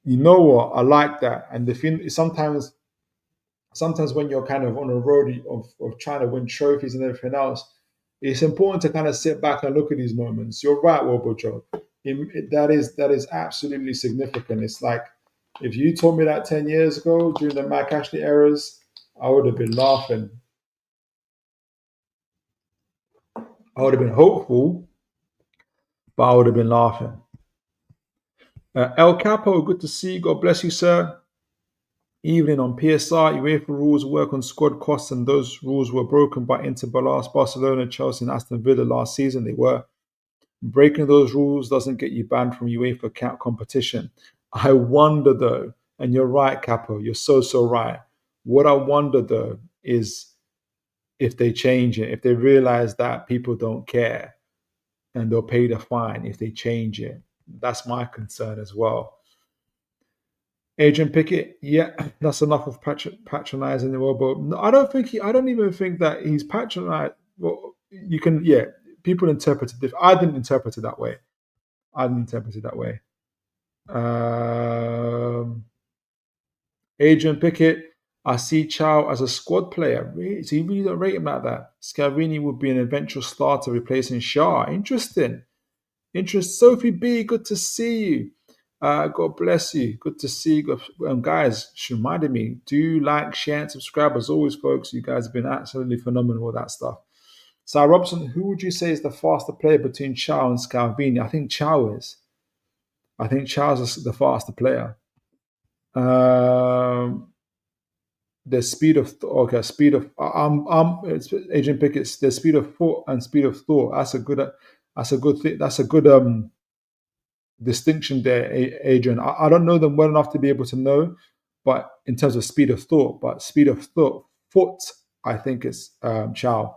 You know what? I like that. And the thing is sometimes when you're kind of on a road of trying to win trophies and everything else, it's important to kind of sit back and look at these moments. You're right, Robojog. That is absolutely significant. It's like if you told me that 10 years ago during the Mike Ashley eras, I would have been laughing. I would have been hopeful, but I would have been laughing. El Capo, good to see you. God bless you, sir. Evening on PSR, UEFA rules work on squad costs, and those rules were broken by Inter Barcelona, Chelsea, and Aston Villa last season. They were. Breaking those rules doesn't get you banned from UEFA count competition. I wonder though, and you're right, Capo, you're so right. What I wonder though is if they change it, if they realize that people don't care and they'll pay the fine if they change it. That's my concern as well. Adrian Pickett, yeah, that's enough of patronizing the world. But no, I don't even think that he's patronized. Well, you can, yeah, people interpret it different. I didn't interpret it that way. Adrian Pickett, I see Chow as a squad player. Really? So you really don't rate him like that? Scalvini would be an eventual starter replacing Shaw. Interesting. Sophie B, good to see you. God bless you. Good to see you. Guys, she reminded me, do like, share, and subscribe. As always, folks, you guys have been absolutely phenomenal with that stuff. Sal Robson, who would you say is the faster player between Chow and Scalvini? I think Chow is. I think Chow's the faster player. The speed of it's Adrian Pickett's the speed of thought and speed of thought. That's a good thing. That's a good distinction there, Adrian. I don't know them well enough to be able to know, but in terms of speed of thought, foot, I think it's Chow.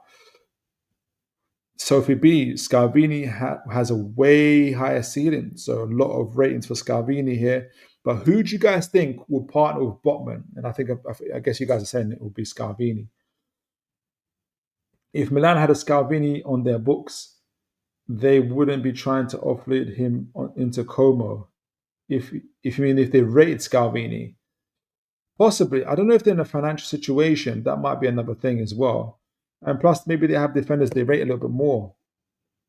Sophie B, Scalvini has a way higher ceiling, so a lot of ratings for Scalvini here. But who do you guys think would partner with Botman? And I guess you guys are saying it would be Scalvini. If Milan had a Scalvini on their books, they wouldn't be trying to offload him into Como. If they rated Scalvini, possibly. I don't know if they're in a financial situation. That might be another thing as well. And plus, maybe they have defenders they rate a little bit more.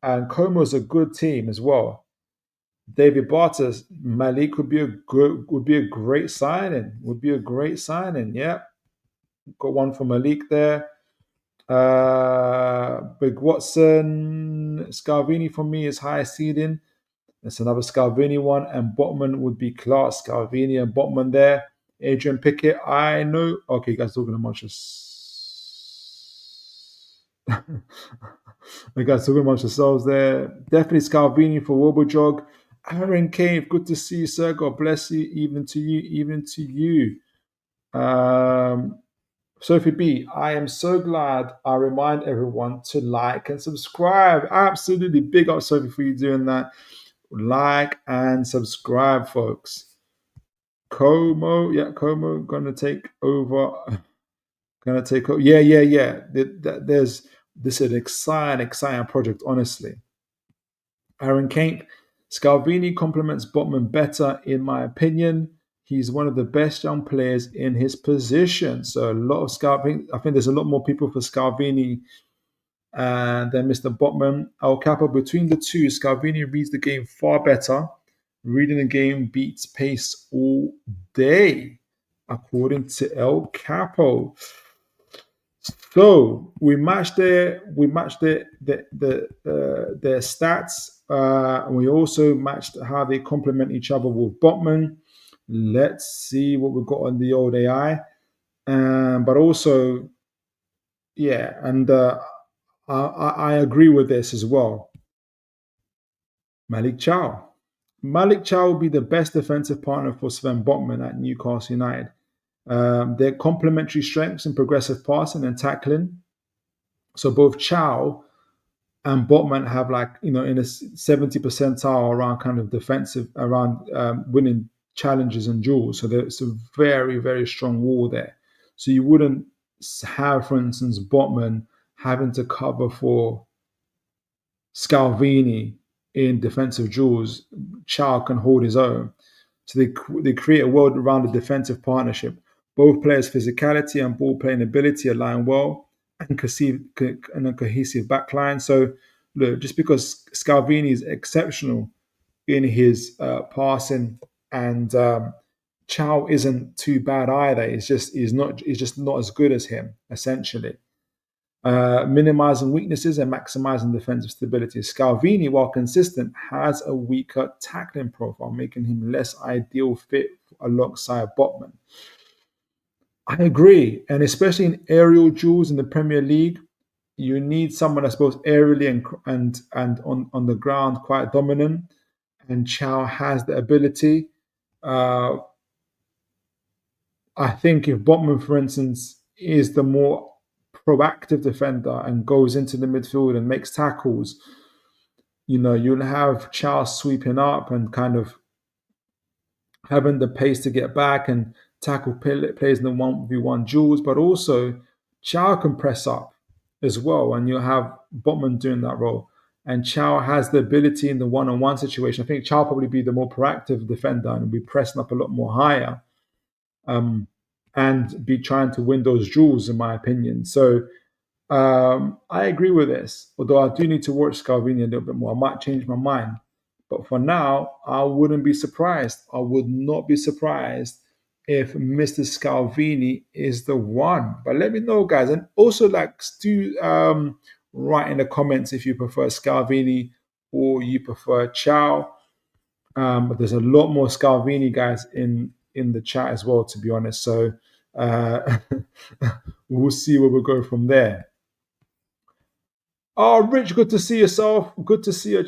And Como's a good team as well. David Bartas, Malik would be a great signing. Yeah, got one for Malik there. Big Watson, Scalvini for me is high seeding. That's another Scalvini one, and Botman would be class. Scalvini and Botman there. Adrian Pickett, I know. Okay, you guys talking amongst you guys talking amongst yourselves there. Definitely Scalvini for Wobojog. Aaron Cave, good to see you, sir. God bless you. Even to you. Sophie B, I am so glad I remind everyone to like and subscribe. Absolutely. Big up, Sophie, for you doing that. Like and subscribe, folks. Como gonna take over. Yeah. This is an exciting project, honestly. Aaron Kane, Scalvini complements Botman better, in my opinion. He's one of the best young players in his position. So a lot of Scalvini. I think there's a lot more people for Scalvini than Mr. Botman. El Capo, between the two, Scalvini reads the game far better. Reading the game beats pace all day, according to El Capo. So we matched their stats. And we also matched how they complement each other with Botman. Let's see what we've got on the old AI. But also, yeah, and I agree with this as well. Malik Thiaw will be the best defensive partner for Sven Botman at Newcastle United. Their complementary strengths in progressive passing and tackling. So both Thiaw and Botman have like in a 70 percentile around kind of defensive around winning challenges and duels. So there's a very very strong wall there. So you wouldn't have, for instance, Botman having to cover for Scalvini in defensive duels. Chow can hold his own. So they create a well-rounded defensive partnership. Both players' physicality and ball playing ability align well and a cohesive backline. So look, just because Scalvini is exceptional in his passing and Chow isn't too bad either. He's just not as good as him essentially. Minimizing weaknesses and maximizing defensive stability. Scalvini, while consistent, has a weaker tackling profile, making him less ideal fit alongside Botman. I agree, and especially in aerial duels in the Premier League, you need someone that's both aerially and on the ground quite dominant. And Chow has the ability. I think if Botman, for instance, is the more proactive defender and goes into the midfield and makes tackles, you'll have Chow sweeping up and kind of having the pace to get back and tackle players in the 1v1 duels, but also Chow can press up as well, and you'll have Botman doing that role. And Chow has the ability in the one-on-one situation. I think Chow will probably be the more proactive defender and be pressing up a lot more higher and be trying to win those duels, in my opinion. So I agree with this, although I do need to watch Scalvini a little bit more. I might change my mind. But for now, I wouldn't be surprised. I would not be surprised if Mr. Scalvini is the one. But let me know, guys. And also, do write in the comments if you prefer Scalvini or you prefer Chow. But there's a lot more Scalvini guys in the chat as well, to be honest. So we'll see where we go from there. Oh, Rich, good to see yourself. Good to see you.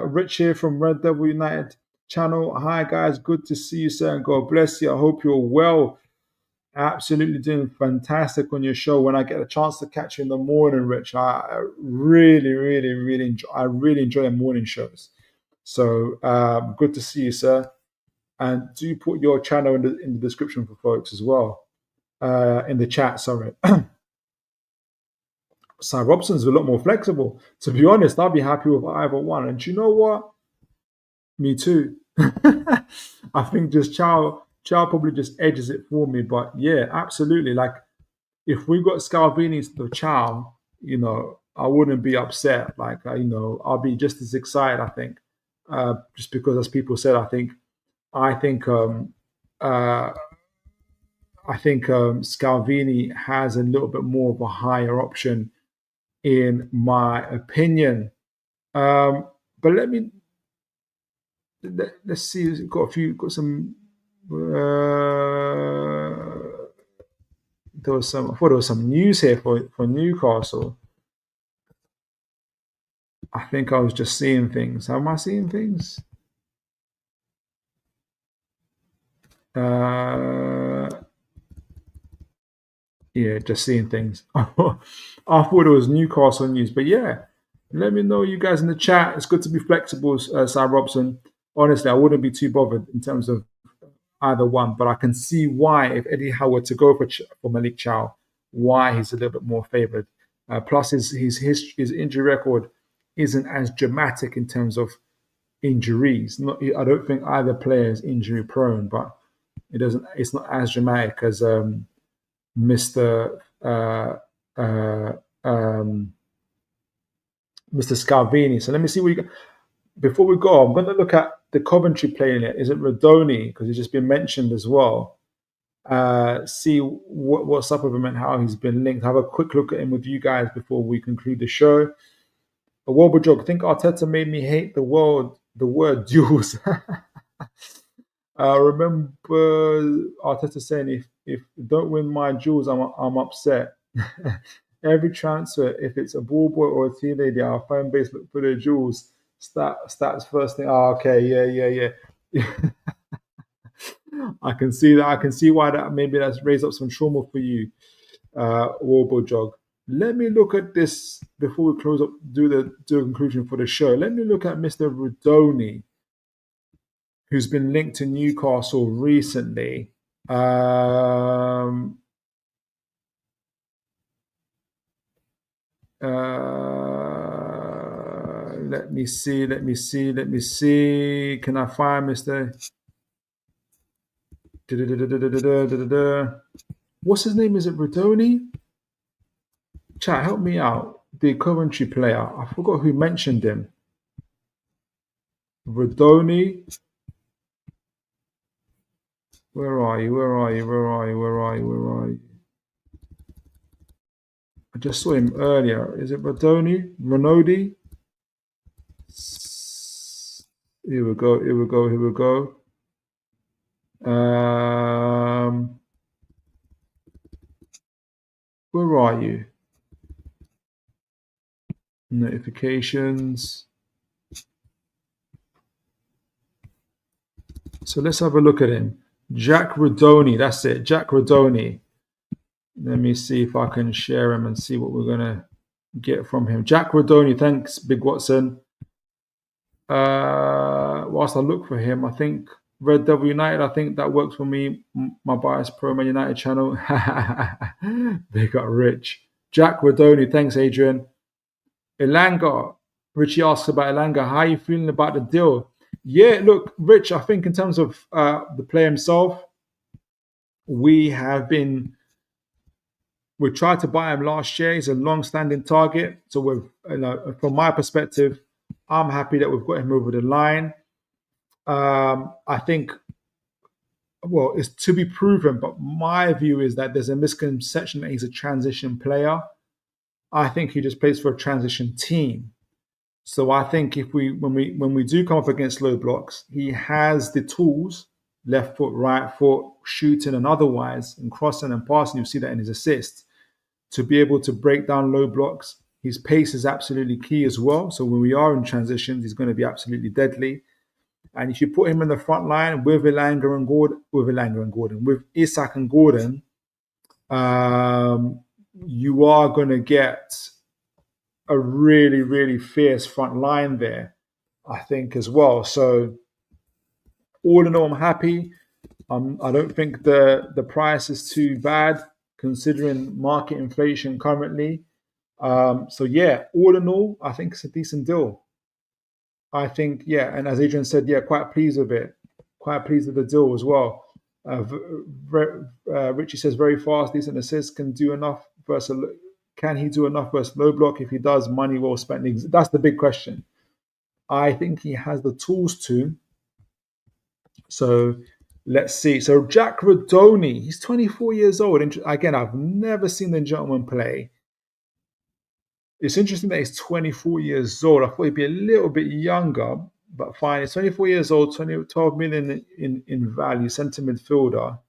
Rich here from Red Devil United channel. Hi, guys. Good to see you, sir, and God bless you. I hope you're well. Absolutely doing fantastic on your show. When I get a chance to catch you in the morning, Rich, I really enjoy morning shows. So good to see you, sir. And do put your channel in the description for folks as well. In the chat, sorry. Sam Robson's a lot more flexible. To be honest, I'll be happy with either one. And you know what? Me too. I think just Chow probably just edges it for me. But yeah, absolutely. Like if we got Scalvini to the Chow, I wouldn't be upset. Like I'll be just as excited. I think, just because, as people said, I think Scalvini has a little bit more of a higher option, in my opinion. But let's see. Got some. I thought there was some news here for Newcastle. I think I was just seeing things. Am I seeing things? Yeah, just seeing things. I thought it was Newcastle news, but yeah, let me know, you guys in the chat. It's good to be flexible, Sam Robson. Honestly, I wouldn't be too bothered in terms of either one, but I can see why, if Eddie Howe were to go for Malik Thiaw, why he's a little bit more favoured. Plus, his injury record isn't as dramatic in terms of injuries. I don't think either player is injury prone, but it's not as dramatic as Mr. Scalvini. So let me see what you got. Before we go, I'm going to look at the Coventry playing it. Is it Rudoni? Because he's just been mentioned as well. See what's up with him and how he's been linked. Have a quick look at him with you guys before we conclude the show. A Wobble, I think Arteta made me hate the word duels. Remember Arteta saying, if you don't win my duels, I'm upset. Every transfer, if it's a ball boy or a teenager, our fan base look for their jewels. Stats first thing. Oh, okay, yeah. I can see that. I can see why that maybe that's raised up some trauma for you, Warble Jog. Let me look at this before we close up, do a conclusion for the show. Let me look at Mr. Rudoni, who's been linked to Newcastle recently. Let me see. Can I find Mr. What's his name? Is it Rudoni? Chat, help me out. The Coventry player. I forgot who mentioned him. Rudoni. Where are you? I just saw him earlier. Is it Rudoni? Ronodi? Here we go. Where are you? Notifications. So let's have a look at him. Jack Rudoni. That's it. Jack Rudoni. Let me see if I can share him and see what we're going to get from him. Jack Rudoni. Thanks, Big Watson. Whilst I look for him, I think Red Devil United, I think that works for me. My bias pro Man United channel. They got rich. Jack Rudoni. Thanks, Adrian. Elanga. Richie asks about Elanga. How are you feeling about the deal? Yeah, look, Rich, I think in terms of the player himself, we tried to buy him last year. He's a long-standing target. So from my perspective, I'm happy that we've got him over the line. I think, well, it's to be proven, but my view is that there's a misconception that he's a transition player. I think he just plays for a transition team. So I think when we do come up against low blocks, he has the tools, left foot, right foot, shooting and otherwise, and crossing and passing. You see that in his assists, to be able to break down low blocks. His pace is absolutely key as well. So when we are in transitions, he's going to be absolutely deadly. And if you put him in the front line with Elanga and Gordon, with Isak and Gordon, you are going to get a really, really fierce front line there, I think, as well. So all in all, I'm happy. I don't think the price is too bad considering market inflation currently. So yeah, all in all, I think it's a decent deal. I think, yeah, and as Adrian said, yeah, quite pleased with it. Quite pleased with the deal as well. Richie says very fast, decent assists, can he do enough versus low block? If he does, money well spent. That's the big question. I think he has the tools to. So let's see. So Jack Rudoni, he's 24 years old. Again, I've never seen the gentleman play. It's interesting that he's 24 years old. I thought he'd be a little bit younger, but fine. He's 24 years old, 12 million in value, centre midfielder.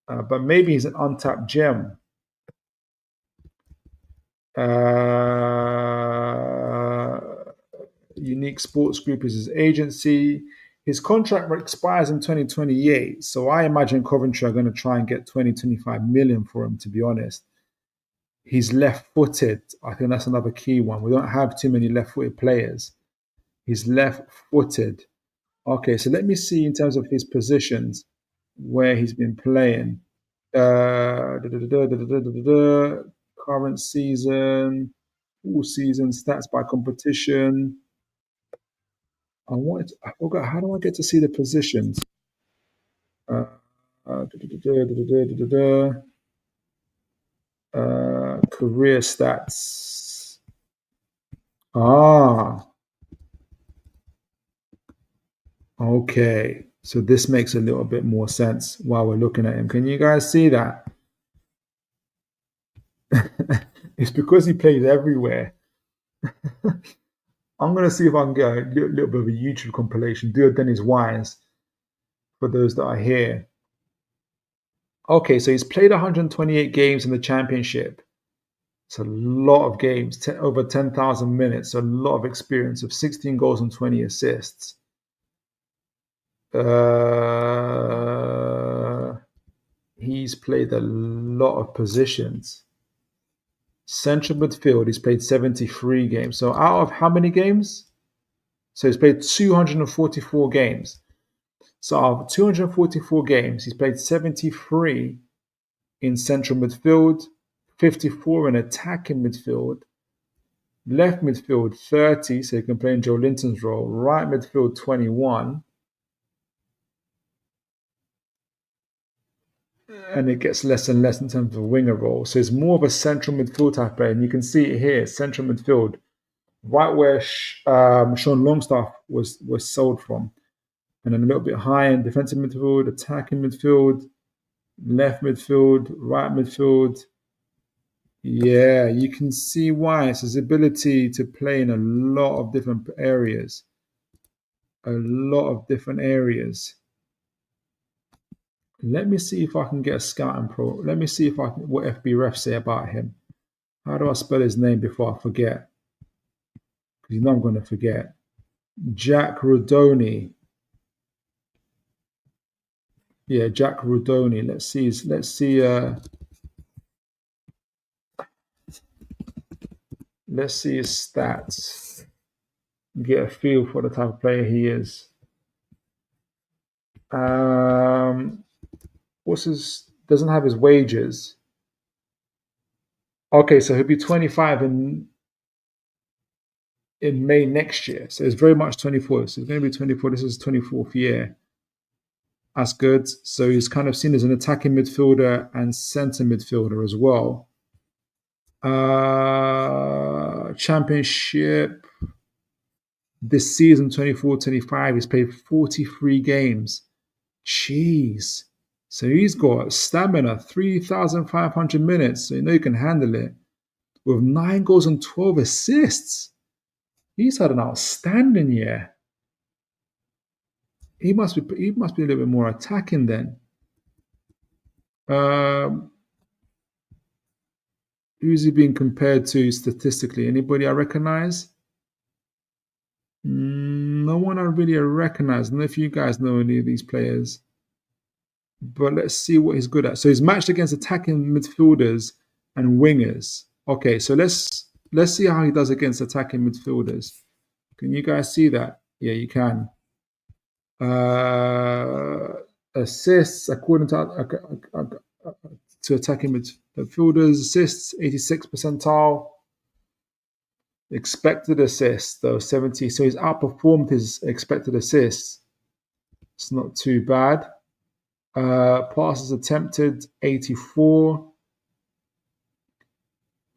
But maybe he's an untapped gem. Unique Sports Group is his agency. His contract expires in 2028. So I imagine Coventry are going to try and get 25 million for him, to be honest. He's left-footed. I think that's another key one. We don't have too many left-footed players. He's left-footed. Okay, so let me see in terms of his positions where he's been playing. Current season, full season, stats by competition. I forgot, how do I get to see the positions? Career stats. Okay. So this makes a little bit more sense while we're looking at him. Can you guys see that? It's because he plays everywhere. I'm going to see if I can get a little bit of a YouTube compilation. Do a Dennis Wise for those that are here. Okay, so he's played 128 games in the championship. It's a lot of games, over 10,000 minutes, a lot of experience of 16 goals and 20 assists. He's played a lot of positions. Central midfield, he's played 73 games. So out of how many games? So he's played 244 games. So out of 244 games, he's played 73 in central midfield, 54 in attacking midfield, left midfield 30, so he can play in Joe Linton's role, right midfield 21, and it gets less and less in terms of a winger role. So it's more of a central midfield type player, and you can see it here, central midfield, right where Sean Longstaff was sold from, and then a little bit higher in defensive midfield, attacking midfield, left midfield, right midfield. Yeah, you can see why. It's his ability to play in a lot of different areas. A lot of different areas. Let me see if I can get a scouting pro. Let me see if I can, what FB refs say about him. How do I spell his name before I forget? Because you know I'm going to forget. Jack Rudoni. Yeah, Jack Rudoni. Let's see. Let's see his stats. Get a feel for the type of player he is. What's his? Doesn't have his wages. Okay, so he'll be 25 in May next year. So it's very much 24. So it's going to be 24. This is his 24th year. That's good. So he's kind of seen as an attacking midfielder and centre midfielder as well. Championship this season, 24-25, he's played 43 games. Jeez. So he's got stamina, 3,500 minutes. So you know you can handle it. With 9 goals and 12 assists. He's had an outstanding year. He must be a little bit more attacking then. Who's he being compared to statistically? Anybody I recognize? No one I really recognize. I don't know if you guys know any of these players. But let's see what he's good at. So he's matched against attacking midfielders and wingers. Okay, so let's see how he does against attacking midfielders. Can you guys see that? Yeah, you can. Assists according to attacking midfielders, assists 86th percentile. Expected assists though 70. So he's outperformed his expected assists. It's not too bad. Passes attempted 84.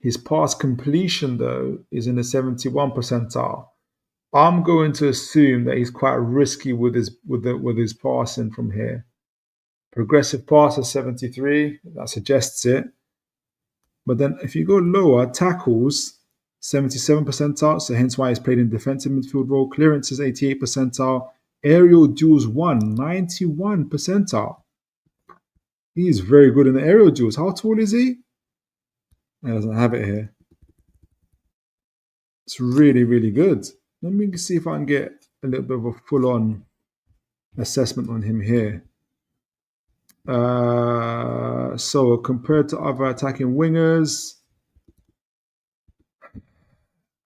His pass completion though is in the 71 percentile. I'm going to assume that he's quite risky with his passing from here. Progressive pass is 73. That suggests it. But then if you go lower, tackles 77 percentile. So hence why he's played in defensive midfield role. Clearances 88 percentile. Aerial duels 91 percentile. He's very good in the aerial duels. How tall is he? He doesn't have it here. It's really, really good. Let me see if I can get a little bit of a full-on assessment on him here. So compared to other attacking wingers,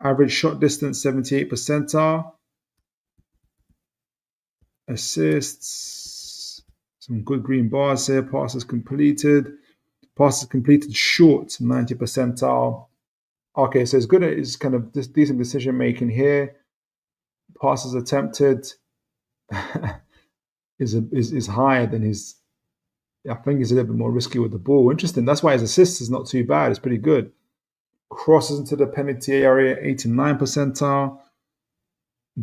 average shot distance 78 percentile. Assists, some good green bars here. Passes completed short 90 percentile. Okay, so it's good at his kind of decent decision making here. Passes attempted is higher than his. I think he's a little bit more risky with the ball. Interesting. That's why his assists is not too bad. It's pretty good. Crosses into the penalty area, 89 percentile.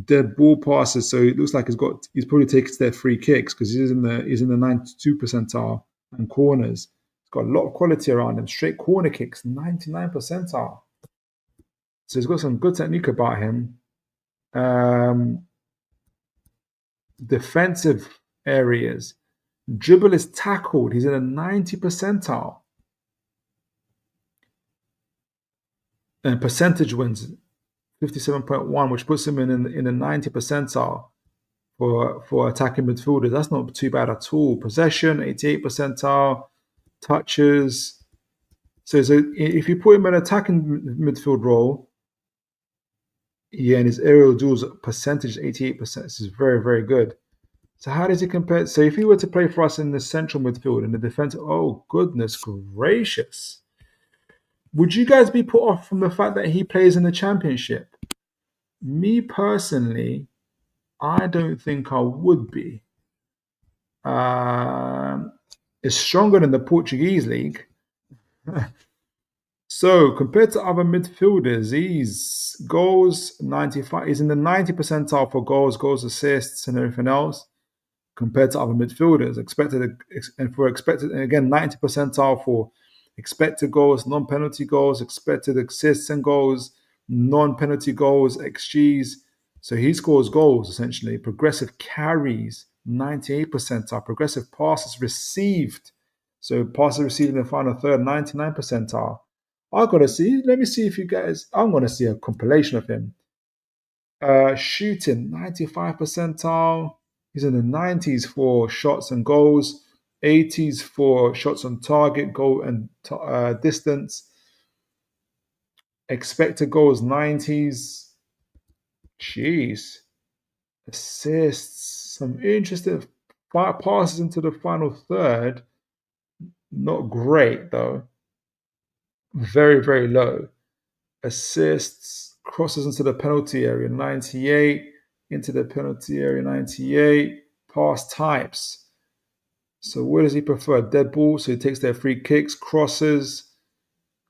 Dead ball passes, so it looks like he's probably taken their free kicks because he's in the 92 percentile and corners. He's got a lot of quality around him. Straight corner kicks, 99 percentile. So he's got some good technique about him. Defensive areas. Dribble is tackled. He's in a 90 percentile. And percentage wins, 57.1, which puts him in the 90 percentile for attacking midfielders. That's not too bad at all. Possession, 88 percentile. Touches, So if you put him in an attacking midfield role, yeah, and his aerial duels percentage 88%. This is very, very good. So how does he compare? So if he were to play for us in the central midfield in the defense, oh goodness gracious. Would you guys be put off from the fact that he plays in the championship? Me personally, I don't think I would be. It's stronger than the Portuguese league. So compared to other midfielders, he's goals 95. He's in the 90 percentile for goals, assists, and everything else. Compared to other midfielders, and again 90 percentile for expected goals, non-penalty goals, expected assists and goals, non-penalty goals, XGs. So he scores goals essentially. Progressive carries 98 percentile. Progressive passes received. So passes received in the final third 99 percentile. I gotta see. Let me see if you guys. I'm gonna see a compilation of him. Shooting 95 percentile. He's in the 90s for shots and goals, 80s for shots on target, goal and distance. Expected goals 90s. Jeez. Assists. Some interesting passes into the final third. Not great though. Very, very low. Assists, crosses into the penalty area 98. Into the penalty area 98. Pass types. So what does he prefer? Dead ball, so he takes their free kicks, crosses,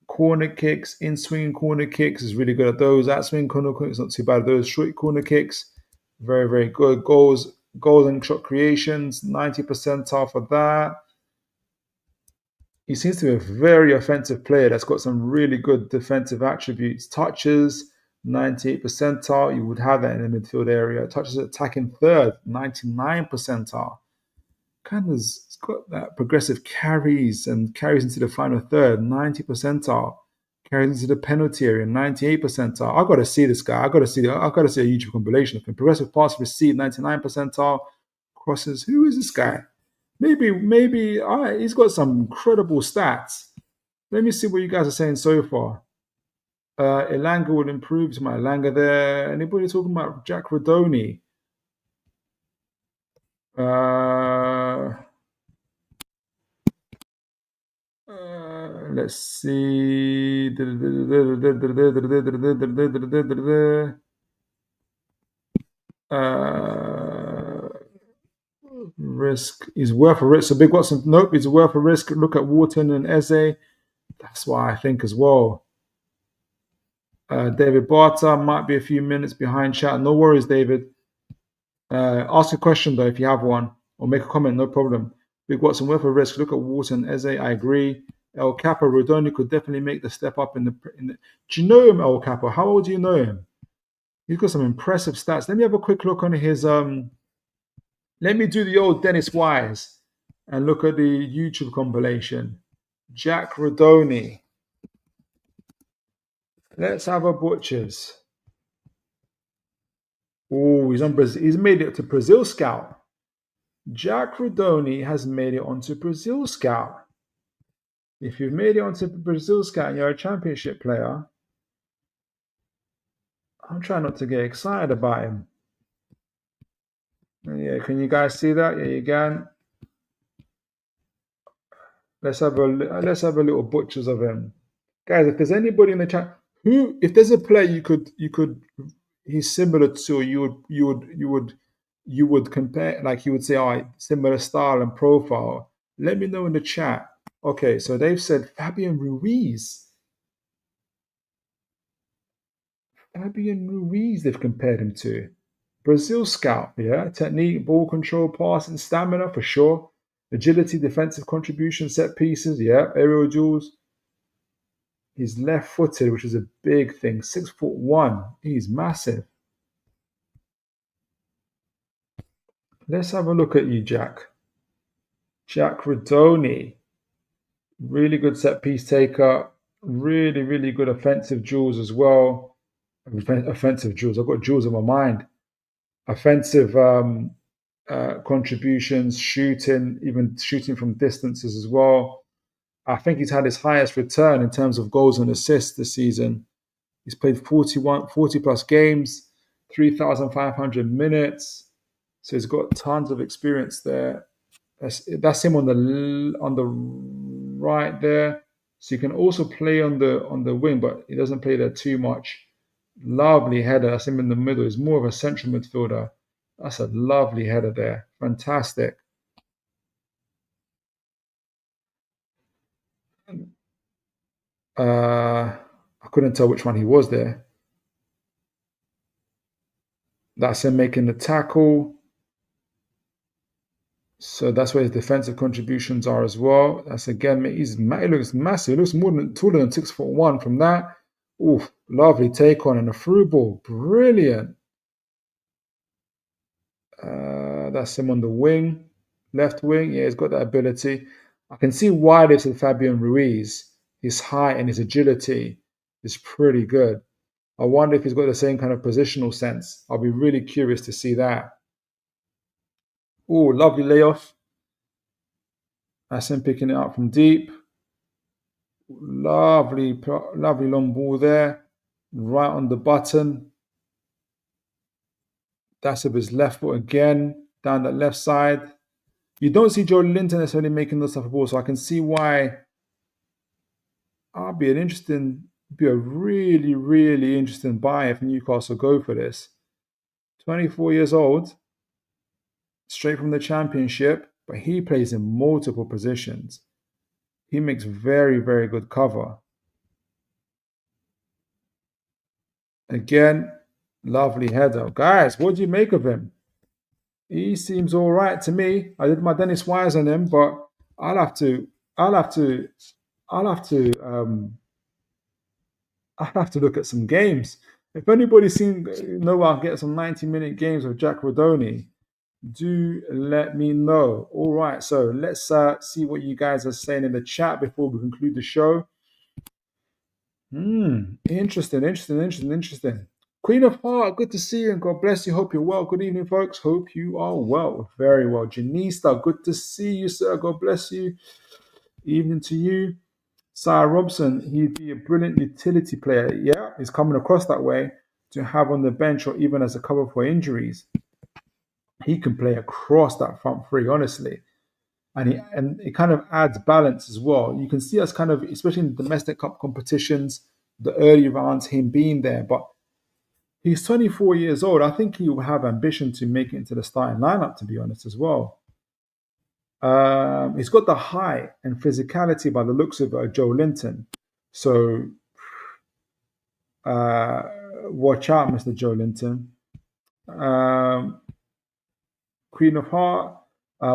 corner kicks, in-swing corner kicks, is really good at those. Out-swing corner kicks, not too bad at those. Short corner kicks, very, very good. Goals and shot creations, 90 percentile for that. He seems to be a very offensive player that's got some really good defensive attributes. Touches, 98 percentile. You would have that in the midfield area. Touches attacking third, 99 percentile. Kind of it's got that progressive carries and carries into the final third, 90 percentile. Carries into the penalty area, 98 percentile. I got to see this guy. I got to see a YouTube compilation of him. Progressive pass received, 99 percentile. Crosses. Who is this guy? Maybe he's got some incredible stats. Let me see what you guys are saying so far. Elanga will improve. To my Elanga there. Anybody talking about Jack Rudoni? Let's see. Risk is worth a risk. So Big Watson, nope, it's worth a risk. Look at Wharton and Eze. That's what I think as well. David Barter might be a few minutes behind chat. No worries, David. Ask a question though if you have one, or make a comment. No problem. Big Watson, worth a risk. Look at Wharton, Eze. I agree. El Capo Rudoni could definitely make the step up in the. Do you know him, El Capo? How old do you know him? He's got some impressive stats. Let me have a quick look on his. Let me do the old Dennis Wise and look at the YouTube compilation. Jack Rudoni. Let's have a butchers. Oh, he's on Brazil. He's made it to Brazil Scout. Jack Rudoni has made it onto Brazil Scout. If you've made it onto Brazil Scout and you're a championship player, I'm trying not to get excited about him. Yeah, can you guys see that? Yeah, you can. Let's have a little butchers of him, guys. If there's anybody in the chat if there's a player you could he's similar to, you would compare, like you would say, all right, similar style and profile. Let me know in the chat. Okay, so they've said Fabian Ruiz. They've compared him to. Brazil Scout, yeah. Technique, ball control, passing, stamina for sure. Agility, defensive contribution, set pieces, yeah. Aerial duels. He's left-footed, which is a big thing. 6'1". He's massive. Let's have a look at you, Jack. Jack Rudoni. Really good set-piece taker. Really, really good offensive duels as well. Offensive duels. I've got duels in my mind. Offensive contributions, shooting, even shooting from distances as well. I think he's had his highest return in terms of goals and assists this season. He's played 40 plus games, 3,500 minutes. So he's got tons of experience there. That's him on the right there. So you can also play on the wing, but he doesn't play there too much. Lovely header. That's him in the middle. He's more of a central midfielder. That's a lovely header there. Fantastic. I couldn't tell which one he was there. That's him making the tackle. So that's where his defensive contributions are as well. That's again, he looks massive. He looks taller than 6'1" from that. Oof, lovely take on and a through ball. Brilliant. That's him on the wing, left wing. Yeah, he's got that ability. I can see why they said Fabian Ruiz. His height and his agility is pretty good. I wonder if he's got the same kind of positional sense. I'll be really curious to see that. Oh, lovely layoff. That's him picking it up from deep. Lovely long ball there. Right on the button. That's with his left foot again, down that left side. You don't see Joe Linton necessarily making those type of balls, so I can see why be a really, really interesting buy if Newcastle go for this. 24 years old, straight from the Championship, but he plays in multiple positions. He makes very, very good cover. Again, lovely header. Guys, what do you make of him? He seems all right to me. I did my Dennis Wise on him, but I'll have to look at some games. If anybody's know I'll get some 90-minute games of Jack Rudoni, do let me know. All right, so let's see what you guys are saying in the chat before we conclude the show. Interesting. Queen of Heart, good to see you and God bless you. Hope you're well. Good evening, folks. Hope you are well. Very well. Janista, good to see you, sir. God bless you. Evening to you. Sarah Robson, he'd be a brilliant utility player. Yeah, he's coming across that way to have on the bench or even as a cover for injuries. He can play across that front three, honestly. And it kind of adds balance as well. You can see us kind of, especially in domestic cup competitions, the early rounds, him being there. But he's 24 years old. I think he will have ambition to make it into the starting lineup, to be honest, as well. He's got the height and physicality by the looks of Joe Linton. So watch out, Mr. Joe Linton. Queen of Heart.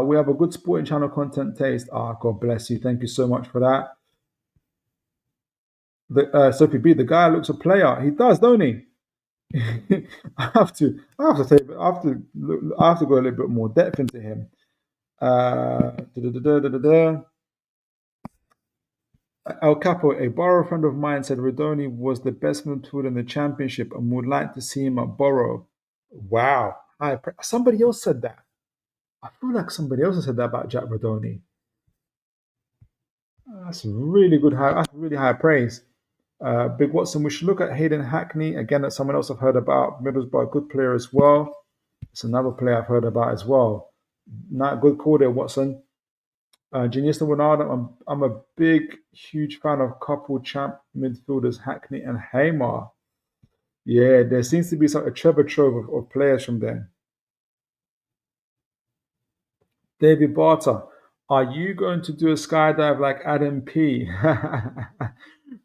We have a good sporting channel content taste. God bless you. Thank you so much for that. Sophie B, the guy looks a player. He does, don't he? I have to go a little bit more depth into him. El Capo, a Borough friend of mine, said Rudoni was the best midfielder in the Championship and would like to see him at Borough. Wow. Somebody else said that. I feel like somebody else said that about Jack Rudoni. That's really good. That's really high praise. Big Watson, we should look at Hayden Hackney. Again, that's someone else I've heard about. Middlesbrough, good player as well. It's another player I've heard about as well. Not good call there, Watson. Genius Ronaldo, I'm a huge fan of couple champ midfielders, Hackney and Haymar. Yeah, there seems to be a treasure trove of players from there. David Barter, are you going to do a skydive like Adam P?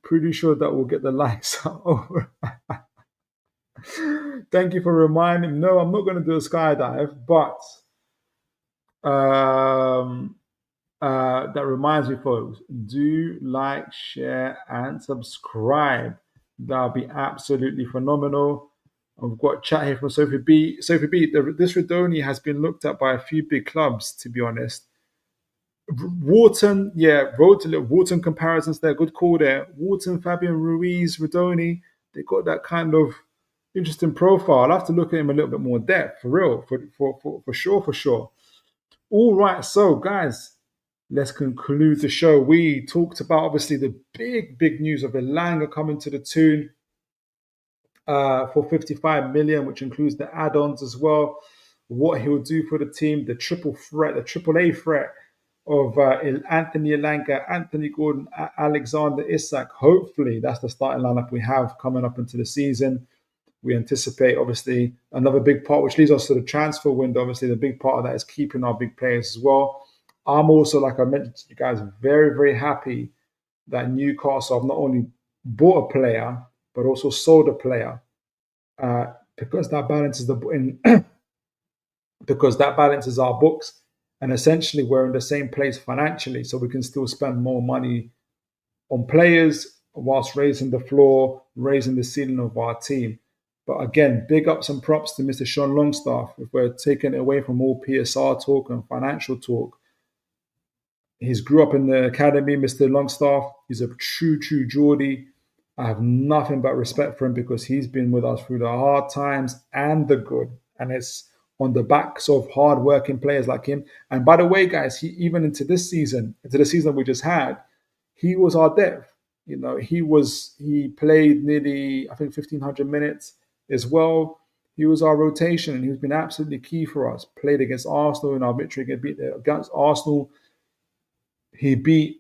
Pretty sure that will get the likes over. Thank you for reminding me. No, I'm not going to do a skydive, but that reminds me, folks, do like, share, and subscribe. That'll be absolutely phenomenal. I've got a chat here from Sophie B. Sophie B, this Rudoni has been looked at by a few big clubs, to be honest. Wharton, Wharton comparisons there. Good call there. Wharton, Fabian Ruiz, Rudoni, they got that kind of interesting profile. I'll have to look at him a little bit more depth, for real, for sure. All right, so guys, let's conclude the show. We talked about obviously the big news of Elanga coming to the Toon for 55 million, which includes the add-ons as well. What he'll do for the team, the triple A threat of Anthony Elanga, Anthony Gordon, Alexander Isak. Hopefully, that's the starting lineup we have coming up into the season. We anticipate, obviously, another big part, which leads us to the transfer window. Obviously, the big part of that is keeping our big players as well. I'm also, like I mentioned to you guys, very happy that Newcastle have not only bought a player, but also sold a player, because that balances because that balances our books, and essentially we're in the same place financially, so we can still spend more money on players whilst raising the floor, raising the ceiling of our team. But again, big ups and props to Mr. Sean Longstaff. If we're taking it away from all PSR talk and financial talk, he's grew up in the academy, Mr. Longstaff. He's a true Geordie. I have nothing but respect for him because he's been with us through the hard times and the good. And it's on the backs of hard-working players like him. And by the way, guys, even into the season we just had, he was our depth. You know, he played nearly, I think, 1,500 minutes as well. He was our rotation, and he's been absolutely key for us. Played against Arsenal in our victory against Arsenal. He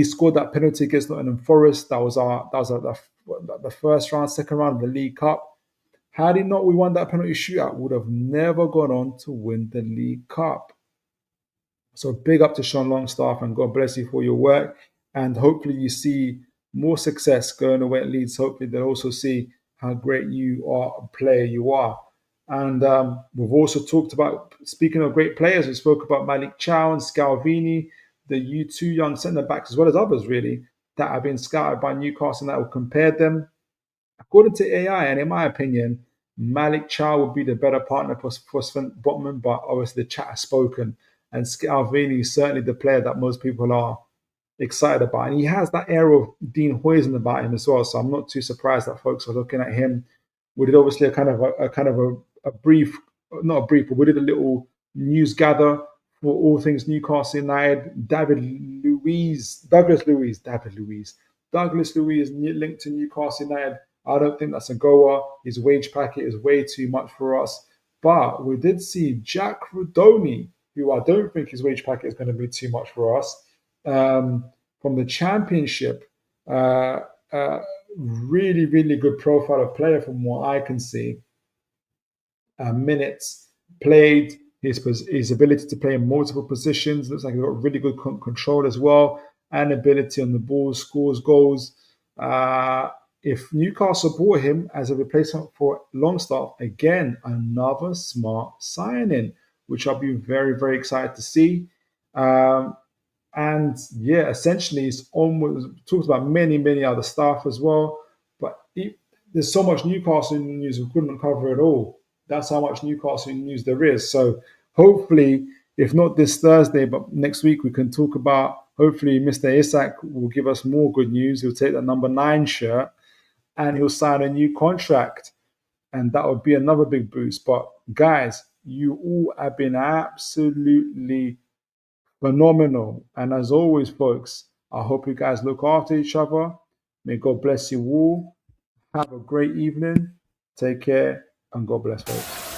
scored that penalty against Nottingham Forest. That was the first round, second round of the League Cup. Had he not, we won that penalty shootout, would have never gone on to win the League Cup. So big up to Sean Longstaff, and God bless you for your work. And hopefully you see more success going away at Leeds. Hopefully they'll also see how great you are, a player you are. And we've also talked about, speaking of great players, we spoke about Malik Thiaw and Scalvini, the U2 young centre-backs, as well as others, really, that have been scouted by Newcastle, and that will compare them. According to AI, and in my opinion, Malik Thiaw would be the better partner for Sven Botman, but obviously the chat has spoken. And Scalvini is certainly the player that most people are excited about. And he has that air of Dean Huijsen about him as well, so I'm not too surprised that folks are looking at him. We did obviously a brief, not a brief, but we did a little news gather for all things Newcastle United. Douglas Luiz linked to Newcastle United. I don't think that's a goer. His wage packet is way too much for us. But we did see Jack Rudoni, who I don't think his wage packet is going to be too much for us, from the Championship. Really good profile of player from what I can see. Minutes played, his ability to play in multiple positions. Looks like he's got really good control as well, and ability on the ball, scores goals. If Newcastle bought him as a replacement for Longstaff, again, another smart signing, which I'll be very excited to see. And yeah, essentially, it's almost talks about many other stuff as well. But there's so much Newcastle news we couldn't cover it all. That's how much Newcastle news there is. So hopefully, if not this Thursday, but next week, we can talk about, hopefully Mr. Isak will give us more good news. He'll take that number 9 shirt and he'll sign a new contract. And that would be another big boost. But guys, you all have been absolutely phenomenal. And as always, folks, I hope you guys look after each other. May God bless you all. Have a great evening. Take care, and God bless, folks.